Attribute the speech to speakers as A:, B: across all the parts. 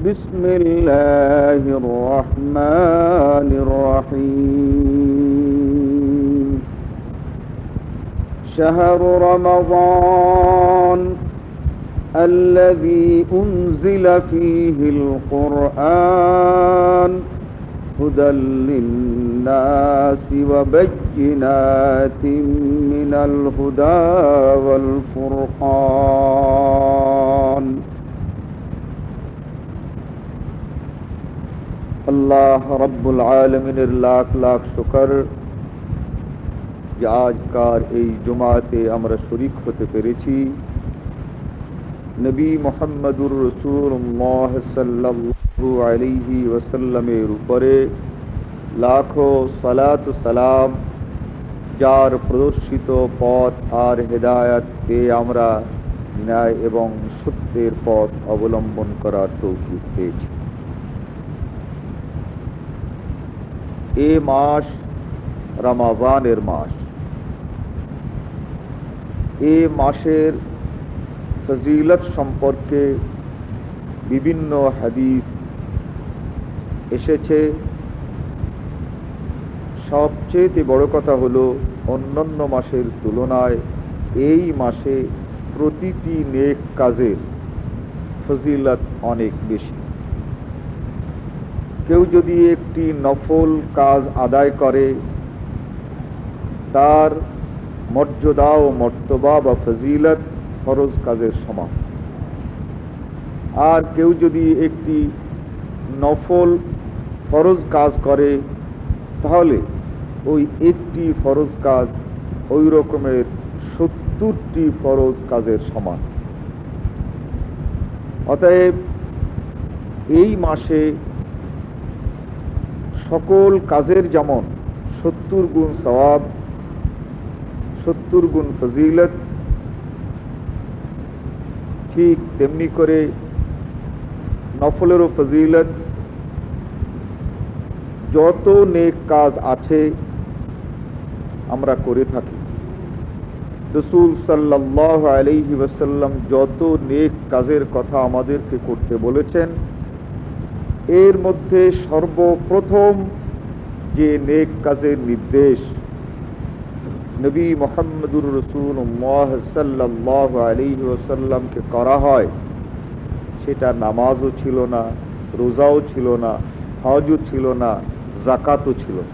A: بسم الله الرحمن الرحيم شهر رمضان الذي أنزل فيه القرآن هدى للناس وبينات من الهدى والفرقان আল্লাহ রব্বুল আলমিনের লাখ লাখ শুকর যে আজকার এই জুমাতে আমরা শরীক হতে পেরেছি। নবী মুহাম্মদুর রাসূলুল্লাহ সাল্লাল্লাহু আলাইহি ওয়াসাল্লামের উপরে লাখো সালাত ও সালাম, যার প্রদর্শিত পথ আর হেদায়েতকে আমরা ন্যায় এবং সত্যের পথ অবলম্বন করার তৌফিক পেয়েছি। এ মাস রমজানের মাস। এ মাসের ফজিলত সম্পর্কে বিভিন্ন হাদিস এসেছে। সবচেয়ে বড় কথা হলো অন্যান্য মাসের তুলনায় এই মাসে প্রতিটি নেক কাজের ফজিলত অনেক বেশি। কেউ যদি একটি নফল কাজ আদায় করে, তার মর্যাদা ও মর্তবা বা ফজিলত ফরজ কাজের সমান। আর কেউ যদি একটি নফল ফরজ কাজ করে, তাহলে ওই একটি ফরজ কাজ ওই রকমের 70টি ফরজ কাজের সমান। অতএব এই মাসে সকল কাজের যেমন 70 গুণ সওয়াব, 70 গুণ ফজিলত, ঠিক তেমনি করে নফলেরও ফজিলত। যত নেক কাজ আছে আমরা করে থাকি, রাসূল সাল্লাল্লাহু আলাইহি ওয়াসাল্লাম যত নেক কাজের কথা আমাদেরকে করতে বলেছেন, এর মধ্যে সর্বপ্রথম যে নেক কাজের নির্দেশ নবী মুহাম্মদুর রাসূলুল্লাহ সাল্লাল্লাহু আলাইহি ওয়াসাল্লামকে করা হয়, সেটা নামাজও ছিল না, রোজাও ছিল না, হজও ছিল না, যাকাতও ছিল না।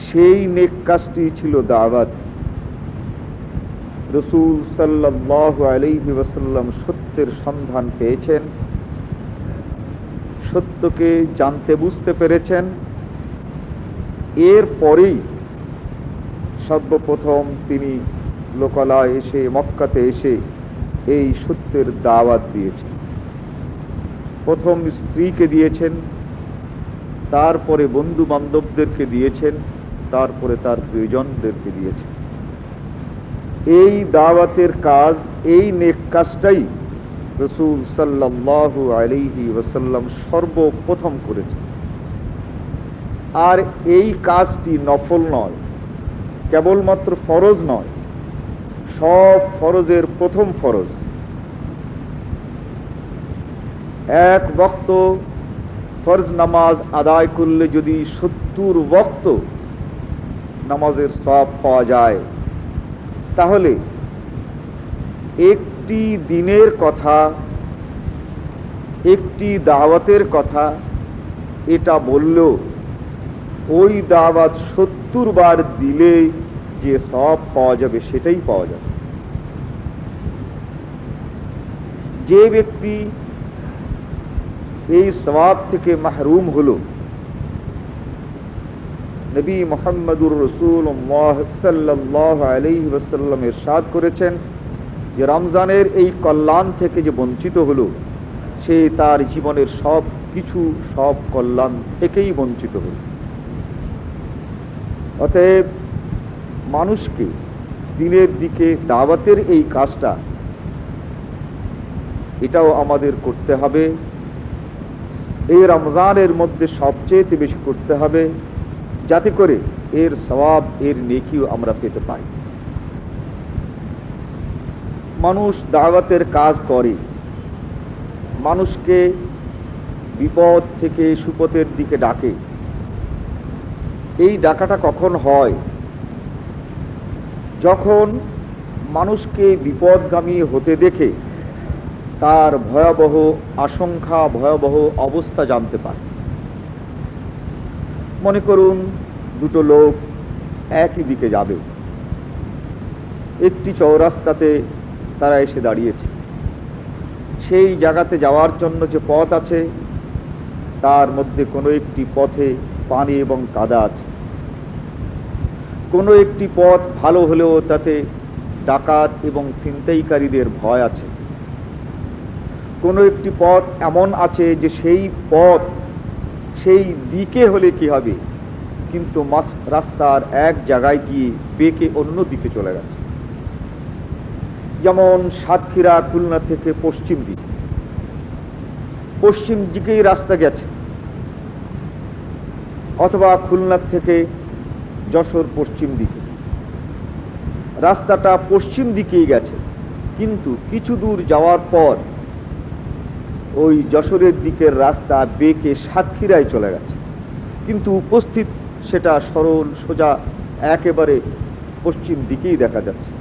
A: সেই নেক কাজটি ছিল দাওয়াত। রাসূল সাল্লাল্লাহু আলাইহি ওয়াসাল্লাম সত্যের সন্ধান পেয়েছেন, সত্যকে জানতে বুঝতে পেরেছেন। এরপরেই সর্বপ্রথম তিনি লোকালয়ে এসে, মক্কাতে এসে এই সত্যের দাওয়াত দিয়েছেন। প্রথম স্ত্রীকে দিয়েছেন, তারপরে বন্ধু বান্ধবদেরকে দিয়েছেন, তারপরে তার প্রিয়জনদেরকে দিয়েছেন। এই দাওয়াতের কাজ, এই নেক কাজটাই রাসূল সাল্লাল্লাহু আলাইহি ওয়াসাল্লাম সর্বপ্রথম করেছেন। আর এই কাজটি নফল নয়, কেবলমাত্র ফরজ নয়, সব ফরজের প্রথম ফরজ। এক ওয়াক্ত ফরজ নামাজ আদায় করলে যদি 70 ওয়াক্ত নামাজের সওয়াব পাওয়া যায়, তাহলে একটি দিনের কথা, একটি দাওয়াতের কথা এটা বললেও ওই দাওয়াত 70 বার দিলে যে সওয়াব পাওয়া যাবে সেটাই পাওয়া যাবে। যে ব্যক্তি এই সওয়াব থেকে মাহরুম হলো, নবী মুহাম্মদুর রাসূলুল্লাহ সাল্লাল্লাহু আলাইহি ওয়াসাল্লাম ইরশাদ করেছেন যে রমজানের এই কল্যাণ থেকে যে বঞ্চিত হলো, সে তার জীবনের সব কিছু, সব কল্যাণ থেকেই বঞ্চিত হলো। অতএব মানুষকে দিনের দিকে দাওয়াতের এই কাজটা, এটাও আমাদের করতে হবে। এই রমজানের মধ্যে সবচেয়ে বেশি করতে হবে, যাতে করে এর সওয়াব, এর নেকিও আমরা পেতে পারি। মানুষ দাওয়াতের কাজ করে, মানুষকে বিপদ থেকে সুপথের দিকে ডাকে। এই ডাকাটা কখন হয়? যখন মানুষকে বিপদগামী হতে দেখে তার ভয়াবহ আশঙ্কা, ভয়াবহ অবস্থা জানতে পারে। মনে করুন দুটো লোক একই দিকে যাবে, একটি চৌরাস্তাতে তারা এসে দাঁড়িয়েছে। সেই জায়গাতে যাওয়ার জন্য যে পথ আছে তার মধ্যে কোনো একটি পথে পানি এবং কাদা আছে, কোনো একটি পথ ভালো হলেও তাতে ডাকাত এবং ছিনতাইকারীদের ভয় আছে, কোনো একটি পথ এমন আছে যে সেই পথ সেই দিকে হলে কি হবে, কিন্তু রাস্তার এক জায়গায় গিয়ে বেঁকে অন্য দিকে চলে গেছে। যেমন সাতক্ষীরা খুলনা থেকে পশ্চিম দিকে, পশ্চিম দিকেই রাস্তা গেছে, অথবা খুলনা থেকে যশোর পশ্চিম দিকে রাস্তাটা পশ্চিম দিকেই গেছে, কিন্তু কিছু দূর যাওয়ার পর ওই যশোরের দিকের রাস্তা বেঁকে সাতক্ষীরায় চলে গেছে, কিন্তু উপস্থিত সেটা সরল সোজা একেবারে পশ্চিম দিকেই দেখা যাচ্ছে।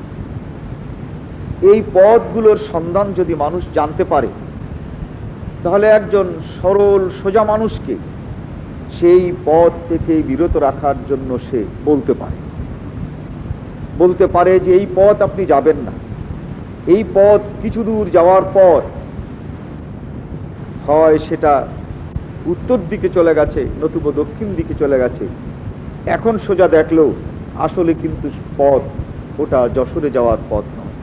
A: এই পথগুলোর সন্ধান যদি মানুষ জানতে পারে, তাহলে একজন সরল সোজা মানুষকে সেই পথ থেকে বিরত রাখার জন্য সে বলতে পারে যে এই পথ আপনি যাবেন না, এই পথ কিছু দূর যাওয়ার পর হয় সেটা উত্তর দিকে চলে গেছে, নতুবা দক্ষিণ দিকে চলে গেছে, এখন সোজা দেখলেও আসলে কিন্তু পথ ওটা যশোরে যাওয়ার পথ নয়।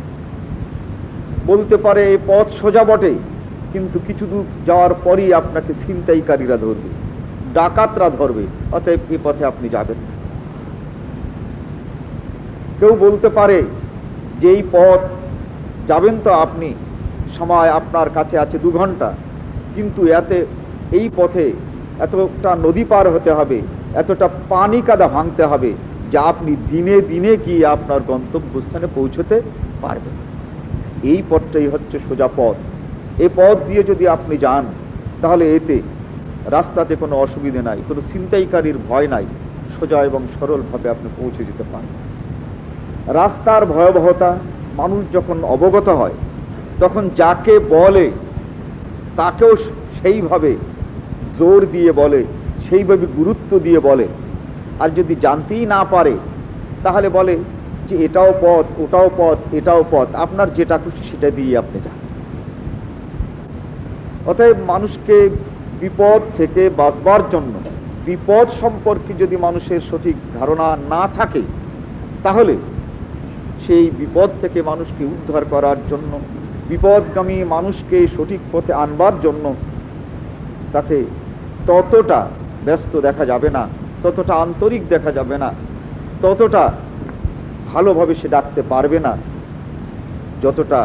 A: বলতে পারে এই পথ সোজা বটে, কিন্তু কিছু দূর যাওয়ার পরই আপনাকে ছিনতাইকারীরা ধরবে, ডাকাতরা ধরবে, অতএব এই পথে আপনি যাবেন না। কেউ বলতে পারে যে এই পথ যাবেন তো আপনি, সময় আপনার কাছে আছে 2 ঘন্টা, কিন্তু এই পথে এতটা নদী পার হতে হবে, এতটা পানি কাদা ভাঙতে হবে যা আপনি দিনে দিনে গিয়ে আপনার গন্তব্যস্থানে পৌঁছতে পারবেন। এই পথটাই হচ্ছে সোজা পথ। এই পথ দিয়ে যদি আপনি যান তাহলে এতে রাস্তাতে কোনো অসুবিধে নাই, কোনো ছিনতাইকারীর ভয় নাই, সোজা এবং সরলভাবে আপনি পৌঁছে যেতে পারেন। রাস্তার ভয়াবহতা মানুষ যখন অবগত হয়, তখন যাকে বলে তাকেও সেইভাবে জোর দিয়ে বলে, সেইভাবে গুরুত্ব দিয়ে বলে। আর যদি জানতেই না পারে তাহলে বলে যে এটাও পথ, ওটাও পথ, এটাও পথ, আপনার যেটা খুশি সেটা দিয়ে আপনি যান। অতএব মানুষকে বিপদ থেকে বাঁচবার জন্য, বিপদ সম্পর্কে যদি মানুষের সঠিক ধারণা না থাকে, তাহলে সেই বিপদ থেকে মানুষকে উদ্ধার করার জন্য, বিপদগামী মানুষকে সঠিক পথে আনবার জন্য তাকে ততটা ব্যস্ত দেখা যাবে না, ততটা আন্তরিক দেখা যাবে না, ততটা ভালোভাবে সে ডাকতে পারবে না, যতটা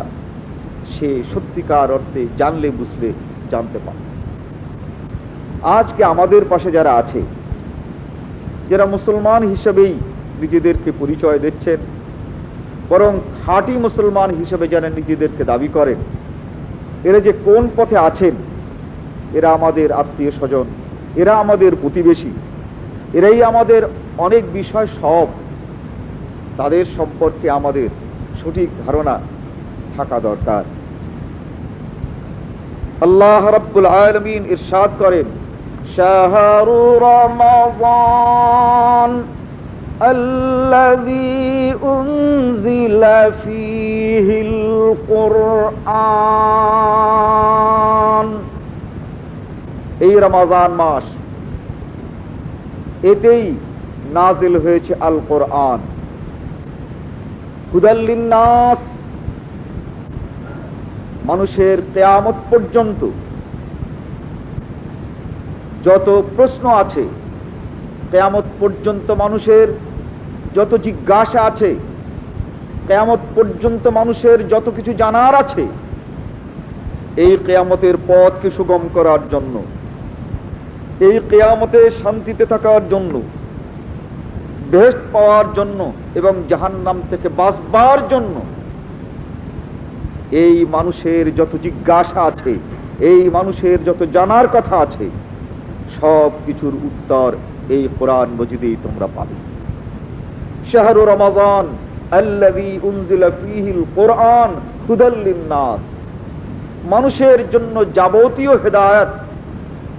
A: সে সত্যিকার অর্থে জানলে বুঝলে জানতে পারে। আজকে আমাদের পাশে যারা আছে, যারা মুসলমান হিসেবেই নিজেদেরকে পরিচয় দিচ্ছেন, বরং খাঁটি মুসলমান হিসেবে যারা নিজেদেরকে দাবি করেন, এরা যে কোন পথে আছেন, এরা আমাদের আত্মীয় স্বজন, এরা আমাদের প্রতিবেশী, এরাই আমাদের অনেক বিষয় সব, তাদের সম্পর্কে আমাদের সঠিক ধারণা থাকা দরকার। আল্লাহ রাব্বুল আলামিন ইরশাদ করেন, শাহরু রমাযান আল্লাযী উনজিলা ফীহিল কুরআন। এই রমজান মাস, এতেই নাজিল হয়েছে আল কোরআন। হুদাল লিন্নাস, মানুষের কিয়ামত পর্যন্ত যত প্রশ্ন আছে, কিয়ামত পর্যন্ত মানুষের যত জিজ্ঞাসা আছে, কিয়ামত পর্যন্ত মানুষের যত কিছু জানার আছে, এই কিয়ামতের পথকে সুগম করার জন্য, এই কিয়ামতে শান্তিতে থাকার জন্য, বেহেশত পাওয়ার জন্য এবং জাহান্নাম থেকে বাঁচবার জন্য এই মানুষের যত জিজ্ঞাসা আছে, এই মানুষের যত জানার কথা আছে সব কিছুর উত্তর এই কোরআন মজিদেই তোমরা পাবে। শাহরু রমাজান আল্লাযী উনজিলা ফীহিল কোরআন হুদাল লিন-নাস, মানুষের জন্য যাবতীয় হেদায়েত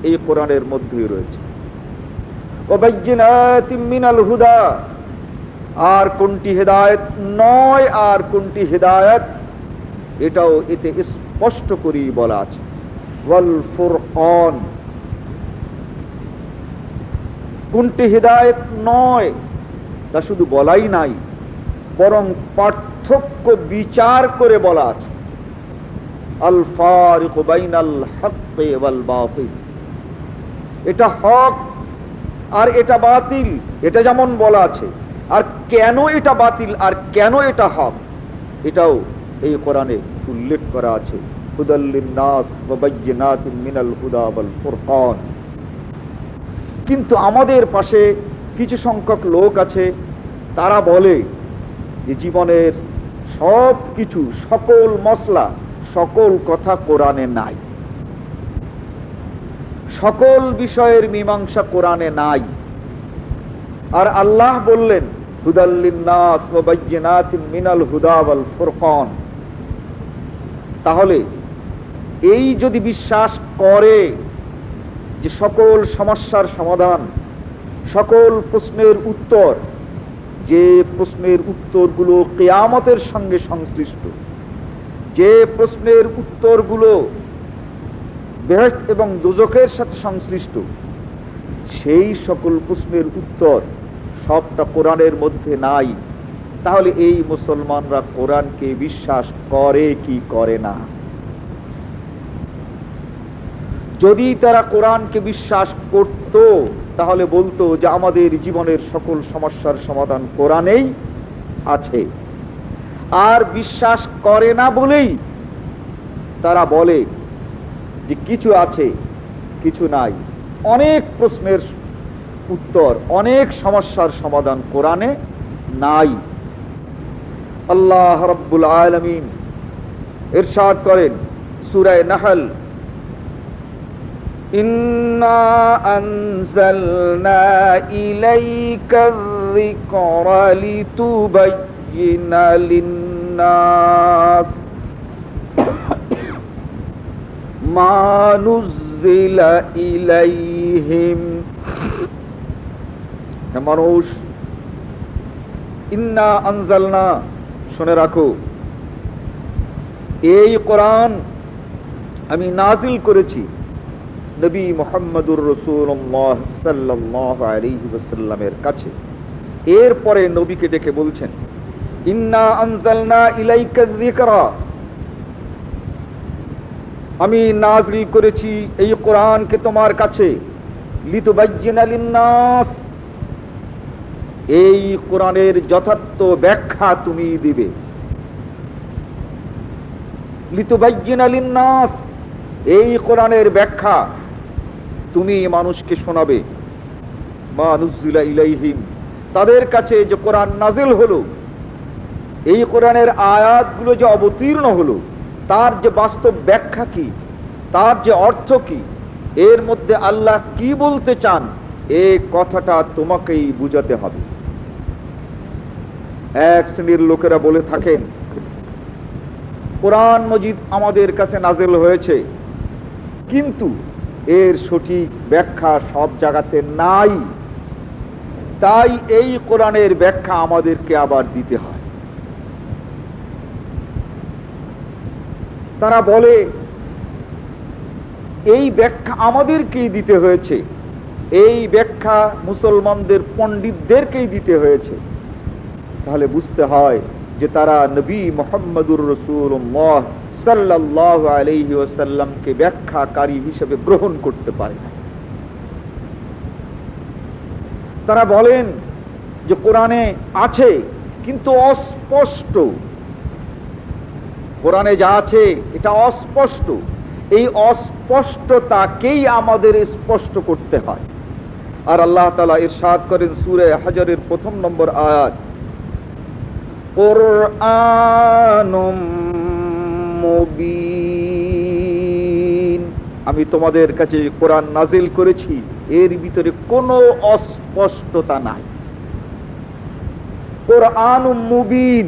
A: এই কোরআনের মধ্যেই রয়েছে। ওয়া বায়্যিনাতিম মিনাল হুদা, আর কোনটি হেদায়েত নয় আর কোনটি হেদায়েত এটাও এতে স্পষ্ট করেই বলা আছে। ওয়াল ফুরকান, কোনটি হেদায়েত নয় তা শুধু বলাই নাই, বরং পার্থক্য বিচার করে বলা আছে। আল ফারিকু বাইনাল হাক্কি ওয়াল বাতিল, এটা হক আর এটা বাতিল, এটা যেমন বলা আছে, আর কেন এটা বাতিল আর কেন এটা হক এটাও এই কোরআনে উল্লেখ করা আছে। হুদাল লিন-নাস ওয়া বায়্যিনাতিম মিনাল হুদা ওয়াল ফুরকান। কিন্তু আমাদের পাশে কিছু সংখ্যক লোক আছে, তারা বলে যে জীবনের সব কিছু, সকল মসলা, সকল কথা কোরআনে নাই, সকল বিষয়ের মীমাংসা কোরআনে নাই। আর আল্লাহ বললেন হুদাল লিন-নাস ওয়া বায়্যিনাতিম মিনাল হুদা ওয়াল ফুরকান। তাহলে এই যদি বিশ্বাস করে যে সকল সমস্যার সমাধান, সকল প্রশ্নের উত্তর, যে প্রশ্নের উত্তরগুলো কিয়ামতের সঙ্গে সংশ্লিষ্ট, যে প্রশ্নের উত্তরগুলো বেহেশত এবং দোজখের সাথে সংশ্লিষ্ট, সেই সকল প্রশ্নের উত্তর সবটা কোরআনের মধ্যে নাই, তাহলে এই মুসলমানরা কোরআনকে বিশ্বাস করে কি করে না? যদি তারা কোরআনকে বিশ্বাস করত তাহলে বলতো যে আমাদের জীবনের সকল সমস্যার সমাধান কোরআনেই আছে। আর বিশ্বাস করে না বলেই তারা বলে যে কিছু আছে কিছু নাই। অনেক প্রশ্নের উত্তর, অনেক সমস্যার সমাধান কোরআনে নাই। আল্লাহ রাব্বুল আলামিন ইরশাদ করেন সূরা নাহল, ইন্না আনজালনা ইলাইকায যিকরা লিতুবায়্যিনা লিন-নাস মা নুযিলা ইলাইহিম। হে মানুষ, ইন্না আনজালনা, শুনে রাখো, এই কোরআন আমি নাজিল করেছি নবী মুহাম্মদুর রাসূলুল্লাহ সাল্লাল্লাহু আলাইহি ওয়াসাল্লামের কাছে। এরপরে নবীকে ডেকে বলছেন ইন্না আনজালনা ইলাইকা যিকরা, আমি নাজিল করেছি এই কোরআনকে তোমার কাছে, লিতুবায়্যিনা লিন-নাস, এই কোরআনের যথার্থ ব্যাখ্যা তুমি দিবে। লিতুবায়্যিনা লিন-নাস, এই কোরআনের ব্যাখ্যা তুমি মানুষকে শোনাবে। মা নুযিলা ইলাইহিম, তাদের কাছে যে কোরআন নাজিল হলো, এই কোরআনের আয়াতগুলো যে অবতীর্ণ হলো, তার যে বাস্তব ব্যাখ্যা কি, তার যে অর্থ কি, এর মধ্যে আল্লাহ কি বলতে চান, এই কথাটা তোমাকেই বুঝাতে হবে। এক শ্রেণীর লোকেরা বলে থাকেন কোরআন মজিদ আমাদের কাছে নাজিল হয়েছে, কিন্তু এর সঠিক ব্যাখ্যা সব জায়গাতে নাই, তাই এই কোরআনের ব্যাখ্যা আমাদেরকে আবার দিতে হয়। তারা বলে এই ব্যাখ্যা আমাদেরকেই দিতে হয়েছে, এই ব্যাখ্যা মুসলমানদের পণ্ডিতদেরকেই দিতে হয়েছে। তাহলে বুঝতে হয় যে তারা নবী মুহাম্মদুর রাসূলুল্লাহ সাল্লাল্লাহু আলাইহি ওয়াসাল্লামকে ব্যাখ্যাকারী হিসেবে গ্রহণ করতে পারে না। তারা বলেন যে কোরআনে আছে কিন্তু অস্পষ্ট, কোরআনে যা আছে এটা অস্পষ্ট, এই অস্পষ্টতাকেই আমাদের স্পষ্ট করতে হয়। আর আল্লাহ তাআলা ইরশাদ করেন সূরা হজরের 1 নম্বর আয়াত, কুরআনুম মুবিন, আমি তোমাদের কাছে কোরআন নাজিল করেছি, এর ভিতরে কোনো অস্পষ্টতা নাই। কোরআনুম মুবিন,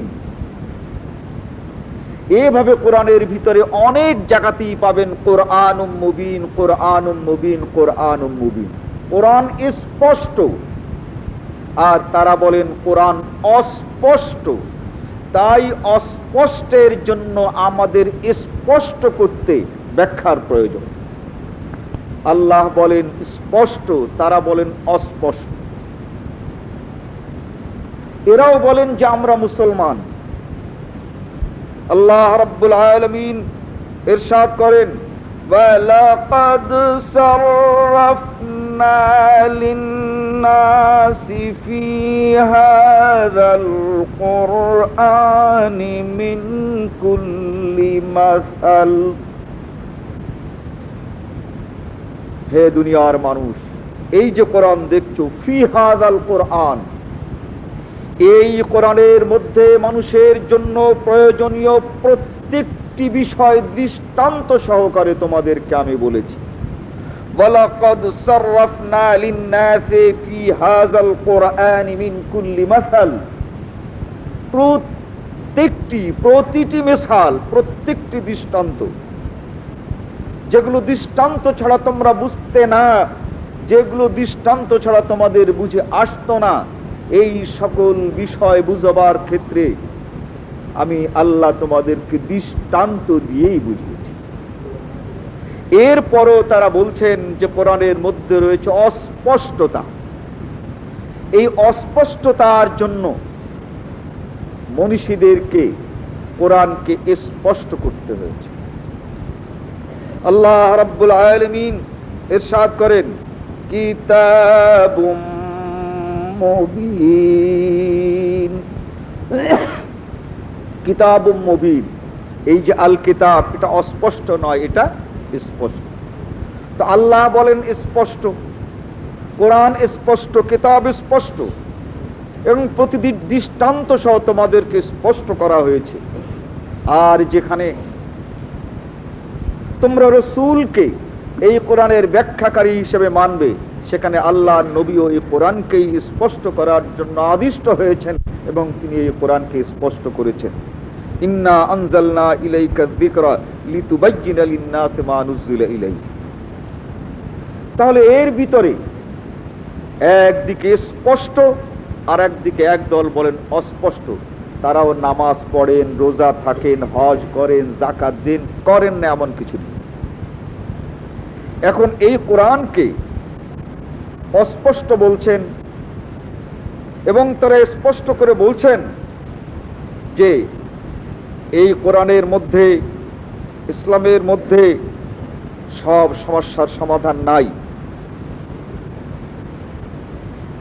A: এভাবে কোরআনের ভিতরে অনেক জায়গাতেই পাবেন কোরআনুম মুবিন, কোরআনুম মুবিন, কোরআনুম মুবিন। কোরআন স্পষ্ট, আর তারা বলেন কোরআন অস্পষ্ট। তাই অস্পষ্টের জন্য আমাদের স্পষ্ট করতে ব্যাখ্যার প্রয়োজন। আল্লাহ বলেন স্পষ্ট, তারা বলেন অস্পষ্ট। এরাও বলেন যে আমরা মুসলমান। আল্লাহ রাব্বুল আলামিন ইরশাদ করেন, ওয়ালাকাদ সাররাফনা লিন-নাসি ফি হাযাল কুরআনি মিন কুল্লি মাসাল। হে দুনিয়ার মানুষ, এই যে কোরআন দেখছো, ফি হাযাল কুরআন, এই কোরআনের মধ্যে মানুষের জন্য প্রয়োজনীয় প্রত্যেকটি বিষয় দৃষ্টান্ত সহকারে তোমাদেরকে আমি বলেছি। ওয়ালাকাদ সাররাফনা লিন-নাসি ফি হাযাল কুরআনি মিন কুল্লি মাসাল। প্রতিটি মিসাল, প্রত্যেকটি দৃষ্টান্ত, যেগুলো দৃষ্টান্ত ছাড়া তোমরা বুঝতে না, যেগুলো দৃষ্টান্ত ছাড়া তোমাদের বুঝে আসতো না, এই সকল বিষয় বুঝবার ক্ষেত্রে আমি আল্লাহ তোমাদেরকে দৃষ্টান্ত দিয়েই বুঝিয়েছি। এরপরও তারা বলছেন যে কোরআনের মধ্যে রয়েছে অস্পষ্টতা। এই অস্পষ্টতার জন্য মনীষীদেরকে কোরআনকে স্পষ্ট করতে হয়েছে। আল্লাহ রাব্বুল আলামিন ইরশাদ করেন, কিতাবুম মুবিন, কিতাবুম মুবিন। এই যে আল কিতাব, এটা অস্পষ্ট নয়, এটা স্পষ্ট। তো আল্লাহ বলেন স্পষ্ট, কোরআন স্পষ্ট, কিতাব স্পষ্ট, এবং প্রতিটি দৃষ্টান্ত সহ তোমাদেরকে স্পষ্ট করা হয়েছে। আর যেখানে তোমরা রাসূলকে এই কোরআনের ব্যাখ্যাকারী হিসেবে মানবে, সেখানে আল্লাহ নবীও এই কোরআনকেই স্পষ্ট করার জন্য আদিষ্ট হয়েছেন এবং তিনি এই কোরআনকে স্পষ্ট করেছেন। ইন্না আনজালনা ইলাইকা যিকরা লিতুবায়্যিনা লিন-নাসি মা নুযিলা ইলাইহিম। তাহলে এর ভিতরে একদিকে স্পষ্ট, আর একদিকে একদল বলেন অস্পষ্ট। তারাও নামাজ পড়েন, রোজা থাকেন, হজ করেন, যাকাত দেন, করেন না এমন কিছু নেই। এখন এই কোরআনকে অস্পষ্ট বলছেন, এবং তারা স্পষ্ট করে বলছেন যে এই কোরআনের মধ্যে, ইসলামের মধ্যে সব সমস্যার সমাধান নাই।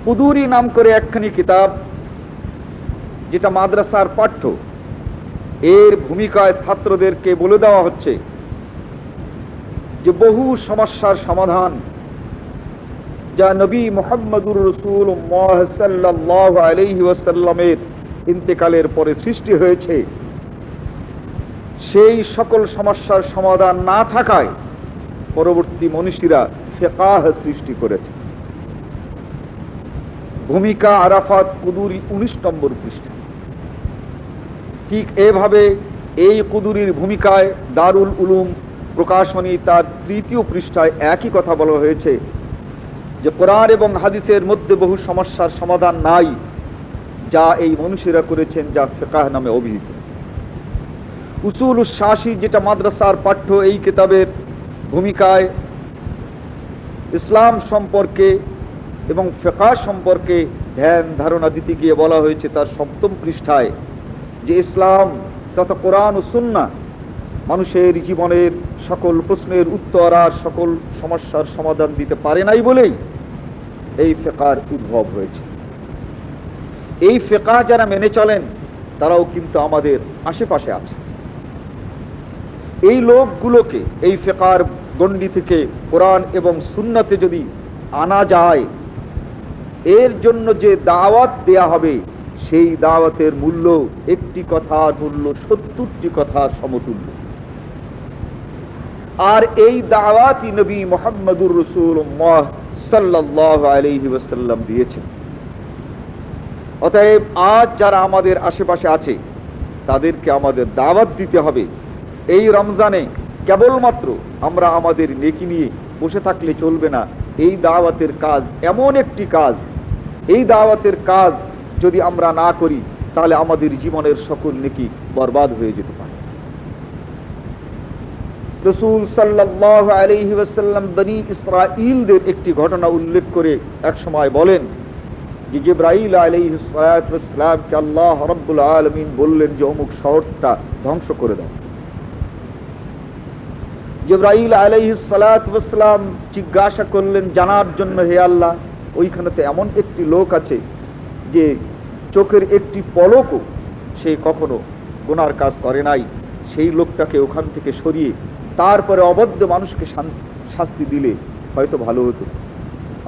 A: কুদুরি নাম করে একখানি কিতাব, যেটা মাদ্রাসার পাঠ্য, এর ভূমিকায় ছাত্রদেরকে বলে দেওয়া হচ্ছে যে বহু সমস্যার সমাধান যা নবী মুহাম্মদুর রাসূলুল্লাহ সাল্লাল্লাহু আলাইহি ওয়াসাল্লামের ইন্তেকালের পরে সৃষ্টি হয়েছে, সেই সকল সমস্যার সমাধান না থাকায় পরবর্তী মনীষীরা ফিকহ সৃষ্টি করেছে। ভূমিকা আরাফাত কুদুরি 19 নম্বর পৃষ্ঠা। ঠিক এভাবে এই কুদুরির ভূমিকায় দারুল উলুম প্রকাশনী তার 3য় পৃষ্ঠায় একই কথা বলা হয়েছে যে কোরআন এবং হাদিসের মধ্যে বহু সমস্যার সমাধান নাই, যা এই মনীষীরা করেছেন, যা ফিকহ নামে অভিহিত। উসুলুস শাসি, যেটা মাদ্রাসার পাঠ্য, এই কিতাবের ভূমিকায় ইসলাম সম্পর্কে এবং ফিকহ সম্পর্কে ধ্যান ধারণা দিতে গিয়ে বলা হয়েছে তার 7ম পৃষ্ঠায় যে ইসলাম তথা কোরআন ও সুন্নাহ মানুষের জীবনের সকল প্রশ্নের উত্তর আর সকল সমস্যার সমাধান দিতে পারে নাই বলেই এই ফিকহের উদ্ভব হয়েছে। এই ফিকহ যারা মেনে চলেন তারাও কিন্তু আমাদের আশেপাশে আছে। এই লোকগুলোকে এই ফিকহের গণ্ডি থেকে কোরআন এবং সুন্নাতে যদি আনা যায়, এর জন্য যে দাওয়াত দেয়া হবে, সেই দাওয়াতের মূল্য একটি কথার মূল্য 70টি কথার সমতুল্য। আর এই দাওয়াতই নবী মুহাম্মদুর রাসূলুল্লাহ সাল্লাল্লাহু আলাইহি ওয়াসাল্লাম দিয়েছেন। অতএব আজ যারা আমাদের আশেপাশে আছে তাদেরকে আমাদের দাওয়াত দিতে হবে। এই রমজানে কেবলমাত্র আমরা আমাদের নেকি নিয়ে বসে থাকলে চলবে না। এই দাওয়াতের কাজ এমন একটি কাজ, এই দাওয়াতের কাজ যদি আমরা না করি তাহলে আমাদের জীবনের সকল নেকি বরবাদ হয়ে যেতে পারে। রাসূল সাল্লাল্লাহু আলাইহি ওয়াসাল্লাম বনি ইসরাঈলদের একটি ঘটনা উল্লেখ করে এক সময় বলেন যে জিবরাইল আলাইহিস সালাতু ওয়াস সালামকে আল্লাহ রাব্বুল আলামিন বললেন যে অমুক শহরটা ধ্বংস করে দাও। জিবরাইল আলাইহিস সালাতু ওয়াস সালাম জিজ্ঞাসা করলেন জানার জন্য, হে আল্লাহ, ওইখানে তো এমন একটি লোক আছে যে চোখের একটি পলকও সে কখনো গুনার কাজ করে নাই, সেই লোকটাকে ওখান থেকে সরিয়ে তারপরে অবদ্ধ মানুষকে শাস্তি দিলে হয়তো ভালো হতো।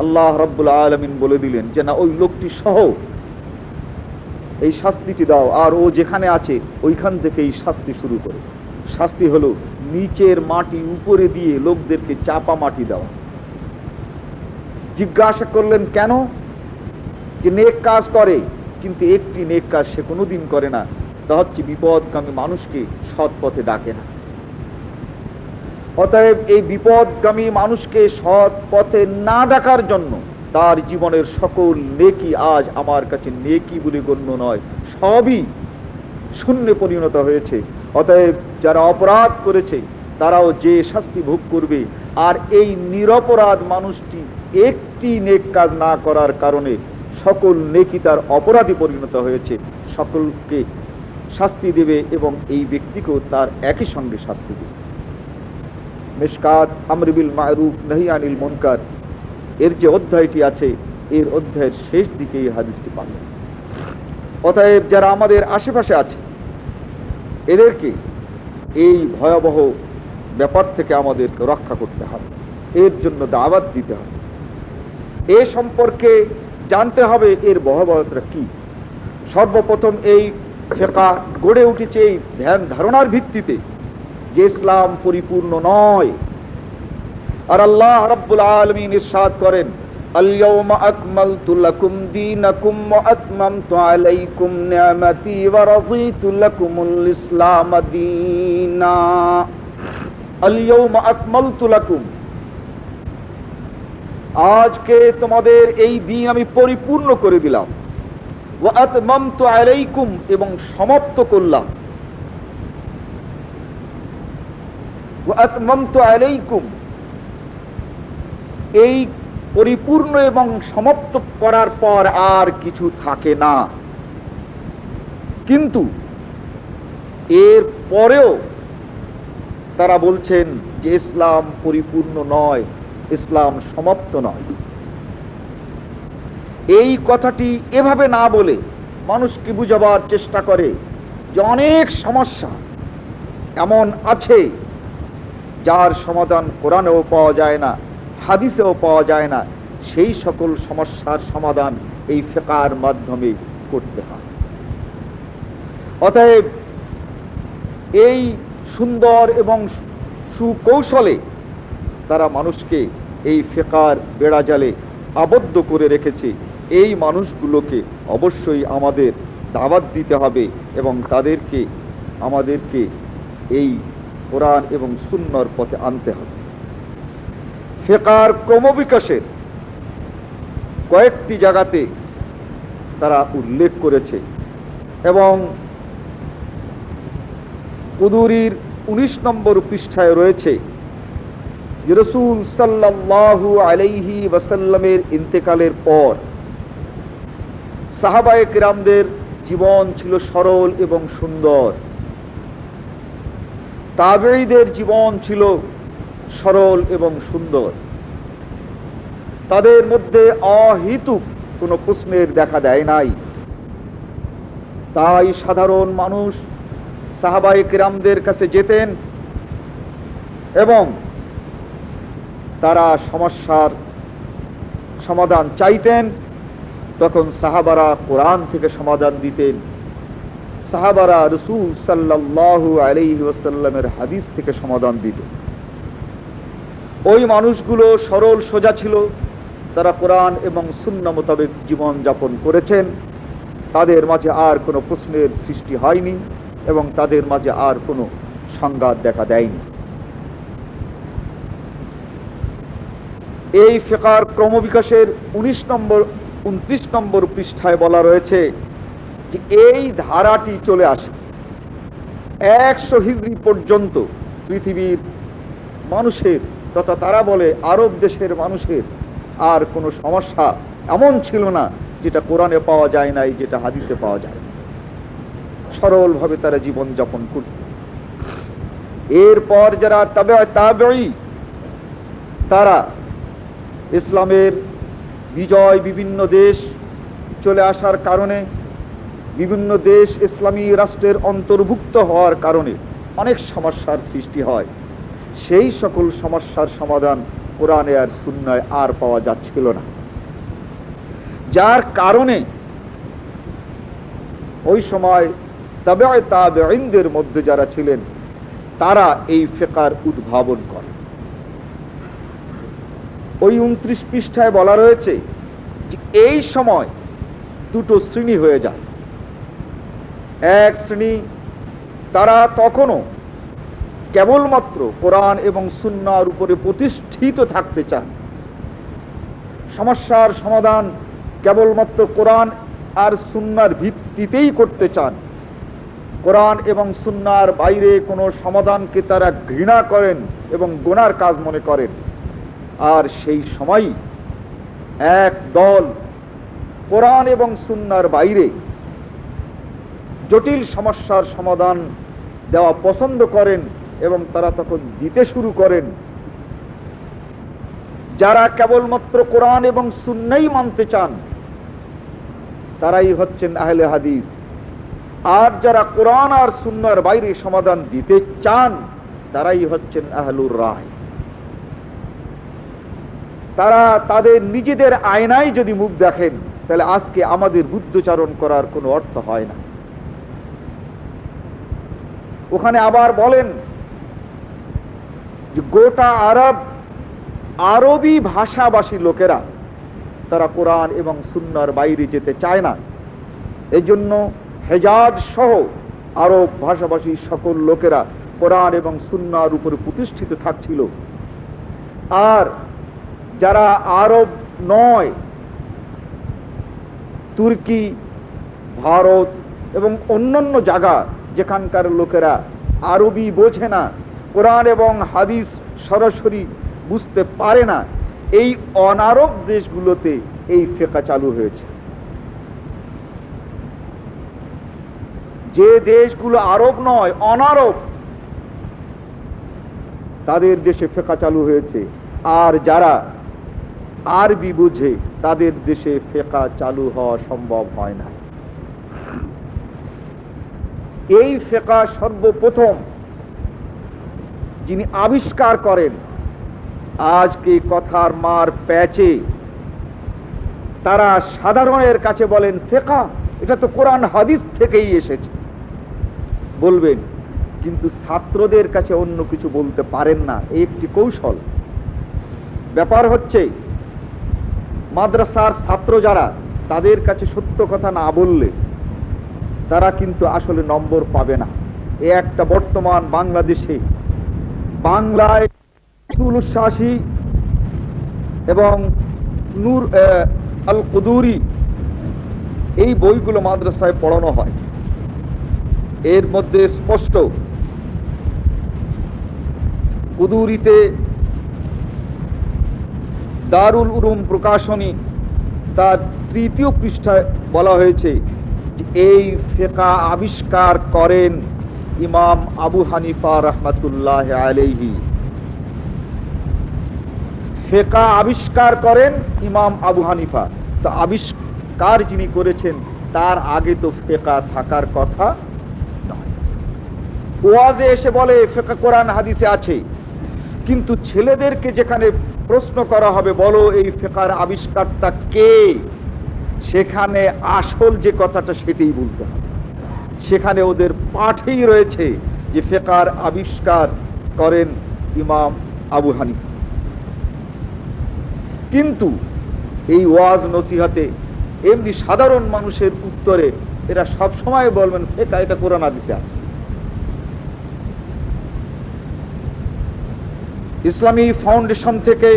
A: আল্লাহ রাব্বুল আলামিন বলে দিলেন যে না, ওই লোকটি সহ এই শাস্তিটি দাও, আর ও যেখানে আছে ওইখান থেকে এই শাস্তি শুরু করে। শাস্তি হলো নিচের মাটি উপরে দিয়ে লোকদেরকে চাপা মাটি দেওয়া। জিজ্ঞাসা করলেন কেন? যে নেক কাজ করে, কিন্তু একটি নেক কাজ সে কোনোদিন করে না, তা হচ্ছে বিপদগামী মানুষকে সৎ পথে ডাকে না। অতএব এই বিপদগামী মানুষকে সৎ পথে না ডাকার জন্য তার জীবনের সকল নেকি আজ আমার কাছে নেকি বলে গণ্য নয়, সবই শূন্যে পরিণত হয়েছে। অতএব যারা অপরাধ করেছে তারাও যে শাস্তি ভোগ করবে, আর এই নিরপরাধ মানুষটি একটি নেক কাজ না করার কারণে সকল নেকি তার অপরাধী পরিণত হয়েছে, সকলকে শাস্তি দেবে এবং এই ব্যক্তিকেও তার একই সঙ্গে শাস্তি দেবে। মিশকাত আমর বিল মারুফ নহি আনিল মুনকার এর যে অধ্যায়টি আছে, এর অধ্যায়ের শেষ দিকে এই হাদিসটি পাবেন। অতএব যারা আমাদের আশেপাশে আছে এদেরকে এই ভয়াবহ ব্যাপার থেকে আমাদেরকে রক্ষা করতে হবে, এর জন্য দাওয়াত দিতে হবে, এ সম্পর্কে জানতে হবে এর ভয়াবহতা কি। সর্বপ্রথম এই ফিকহ গড়ে উঠেছে এই ধ্যান ধারণার ভিত্তিতে যে ইসলাম পরিপূর্ণ নয়। আর আল্লাহ রাব্বুল আলামিন ইরশাদ করেন, আল-ইয়াওমা আকমালতু লাকুম দীনাকুম ওয়া আতমামতু আলাইকুম নি'মাতি ওয়া রাযীতু লাকুমুল ইসলাম দীনা। আল-ইয়াওমা আকমালতু লাকুম, আজকে তোমাদের এই দিন আমি পরিপূর্ণ করে দিলাম। ওয়া আতমামতু আলাইকুম, এবং সমাপ্ত করলাম। ওয়া আতমামতু আলাইকুম, এই পরিপূর্ণ এবং সমাপ্ত করার পর আর কিছু থাকে না। কিন্তু এর পরেও তারা বলছেন যে ইসলাম পরিপূর্ণ নয়, ইসলাম সমাপ্ত নয়। এই কথাটি এভাবে না বলে মানুষকে বুঝাবার চেষ্টা করে যে অনেক সমস্যা এমন আছে যার সমাধান কোরআনেও পাওয়া যায় না, হাদিসেও পাওয়া যায় না। সেই সকল সমস্যার সমাধান এই ফিকহের মাধ্যমে করতে হয়। অতএব এই সুন্দর এবং সুকৌশলে তারা মানুষকে এই ফিকহের বেড়াজালে আবদ্ধ করে রেখেছে। এই মানুষগুলোকে অবশ্যই আমাদের দাওয়াত দিতে হবে এবং তাদেরকে আমাদেরকে এই কোরআন এবং সুন্নাহর পথে আনতে হবে। ফিকহের ক্রমবিকাশের কয়েকটি জায়গাতে তারা উল্লেখ করেছে এবং কুদুরির 19 নম্বর পৃষ্ঠায় রয়েছে যে রাসূল সাল্লাল্লাহু আলাইহি ওয়াসাল্লামের ইন্তেকালের পর সাহাবায়ে কিরামদের জীবন ছিল সরল এবং সুন্দর, তাবেঈদের জীবন ছিল সরল এবং সুন্দর। তাদের মধ্যে অহেতুক কোনো প্রশ্নের দেখা দেয় নাই। তাই সাধারণ মানুষ সাহাবায়ে কিরামদের কাছে যেতেন এবং তারা সমস্যার সমাধান চাইতেন, তখন সাহাবারা কোরআন থেকে সমাধান দিতেন, সাহাবারা রাসূল সাল্লাল্লাহু আলাইহি ওয়াসাল্লামের হাদিস থেকে সমাধান দিতেন। ওই মানুষগুলো সরল সোজা ছিল, তারা কোরআন এবং সুন্নাহ মোতাবেক জীবন যাপন করেছেন, তাদের মাঝে আর কোনো প্রশ্নের সৃষ্টি হয়নি এবং তাদের মাঝে আর কোনো সংঘাত দেখা দেয়নি। এই ফিকহের ক্রমবিকাশের 29 নম্বর পৃষ্ঠায় বলা রয়েছে যে এই ধারাটি চলে আসে 100 হিজরি পর্যন্ত পৃথিবীর মানুষের তথা তারা বলে আরব দেশের মানুষের আর কোনো সমস্যা এমন ছিল না যেটা কোরআনে পাওয়া যায় নাই, যেটা হাদিসে পাওয়া যায়। সরলভাবে তারা জীবন যাপন করত। এরপর যারা তাবেঈ, তারা ইসলামের বিজয় বিভিন্ন দেশ চলে আসার কারণে, বিভিন্ন দেশ ইসলামী রাষ্ট্রের অন্তর্ভুক্ত হওয়ার কারণে অনেক সমস্যার সৃষ্টি হয়। সেই সকল সমস্যার সমাধান কোরআনে আর সুন্নায় আর পাওয়া যাচ্ছিল না, যার কারণে ওই সময় তাবেঈনদের মধ্যে যারা ছিলেন তারা এই ফিকহের উদ্ভাবন করে। ওই 29 পৃষ্ঠায় বলা রয়েছে যে এই সময় দুটো শ্রেণী হয়ে যায়। এক শ্রেণী তারা তখনও কেবলমাত্র কোরআন এবং সুন্নাহর উপরে প্রতিষ্ঠিত থাকতে চান, সমস্যার সমাধান কেবলমাত্র কোরআন আর সুন্নাহর ভিত্তিতেই করতে চান। কোরআন এবং সুন্নাহর বাইরে কোনো সমাধানকে তারা ঘৃণা করেন এবং গুনার কাজ মনে করেন। আর সেই সময় এক দল কোরআন এবং সুন্নাহর বাইরে জটিল সমস্যার সমাধান দেওয়া পছন্দ করেন এবং তারা তখন দিতে শুরু করেন। যারা কেবলমাত্র কোরআন এবং সুন্নাহই মানতে চান তারাই হচ্ছেন আহলে হাদিস, আর যারা কোরআন আর সুন্নাহর বাইরে সমাধান দিতে চান তারাই হচ্ছেন আহলুর রায়। তারা তাদের নিজেদের আয়নায় যদি মুখ দেখেন তাহলে আজকে আমাদের বুদ্ধচারণ করার কোনো অর্থ হয় না। ওখানে আবার বলেন যে গোটা আরবি ভাষাভাষী লোকেরা তারা কোরআন এবং সুন্নাহর বাইরে যেতে চায় না। এই জন্য হেজাজ সহ আরব ভাষাভাষী সকল লোকেরা কোরআন এবং সুন্নাহর উপরে প্রতিষ্ঠিত থাকছিল। আর যারা আরব নয়, তুর্কি, ভারত এবং অন্যান্য জায়গা যেখানকার লোকেরা আরবি বোঝে না, কোরআন এবং হাদিস সরাসরি বুঝতে পারে না, এই অনারব দেশগুলোতে এই ফিকহ চালু হয়েছে। যে দেশগুলো আরব নয়, অনারব, তাদের দেশে ফিকহ চালু হয়েছে। আর যারা আরবি বুঝে তাদের দেশে ফিকহ চালু হওয়া সম্ভব হয় না। এই ফিকহ সর্বপ্রথম যিনি আবিষ্কার করেন, আজকে কথার মার প্যাচে তারা সাধারণের কাছে বলেন ফিকহ, এটা তো কোরআন হাদিস থেকেই এসেছে বলবেন, কিন্তু ছাত্রদের কাছে অন্য কিছু বলতে পারেন না। এই একটি কৌশল। ব্যাপার হচ্ছে মাদ্রাসার ছাত্র যারা, তাদের কাছে সত্য কথা না বললে তারা কিন্তু আসলে নম্বর পাবে না। এ একটা বর্তমান বাংলাদেশে, বাংলায় উচ্ছ্বাসী এবং নূর আল কুদুরি এই বইগুলো মাদ্রাসায় পড়ানো হয়। এর মধ্যে স্পষ্ট কুদুরিতে দারুল উলুম প্রকাশনী তার 3য় পৃষ্ঠায় বলা হয়েছে যে এই ফিকহ আবিষ্কার করেন ইমাম আবু হানিফা রাহমাতুল্লাহ আলাইহি। ফিকহ আবিষ্কার করেন ইমাম আবু হানিফা। তো আবিষ্কার যিনি করেছেন তার আগে তো ফিকহ থাকার কথা নয়। ওয়াজে এসে বলে ফিকহ কোরআন হাদিসে আছে, কিন্তু ছেলেদেরকে যেখানে প্রশ্ন করা হবে বলো এই ফিকহের আবিষ্কারটা কে, সেখানে আসল যে কথাটা সেটাই বলতে হবে। সেখানে ওদের পাঠেই রয়েছে যে ফিকহের আবিষ্কার করেন ইমাম আবু হানিফা। কিন্তু এই ওয়াজ নসিহতে এমনি সাধারণ মানুষের উত্তরে এরা সব সময় বলবেন ফিকহ এটা কোরআন হাদিসে আছে। ইসলামী ফাউন্ডেশন থেকে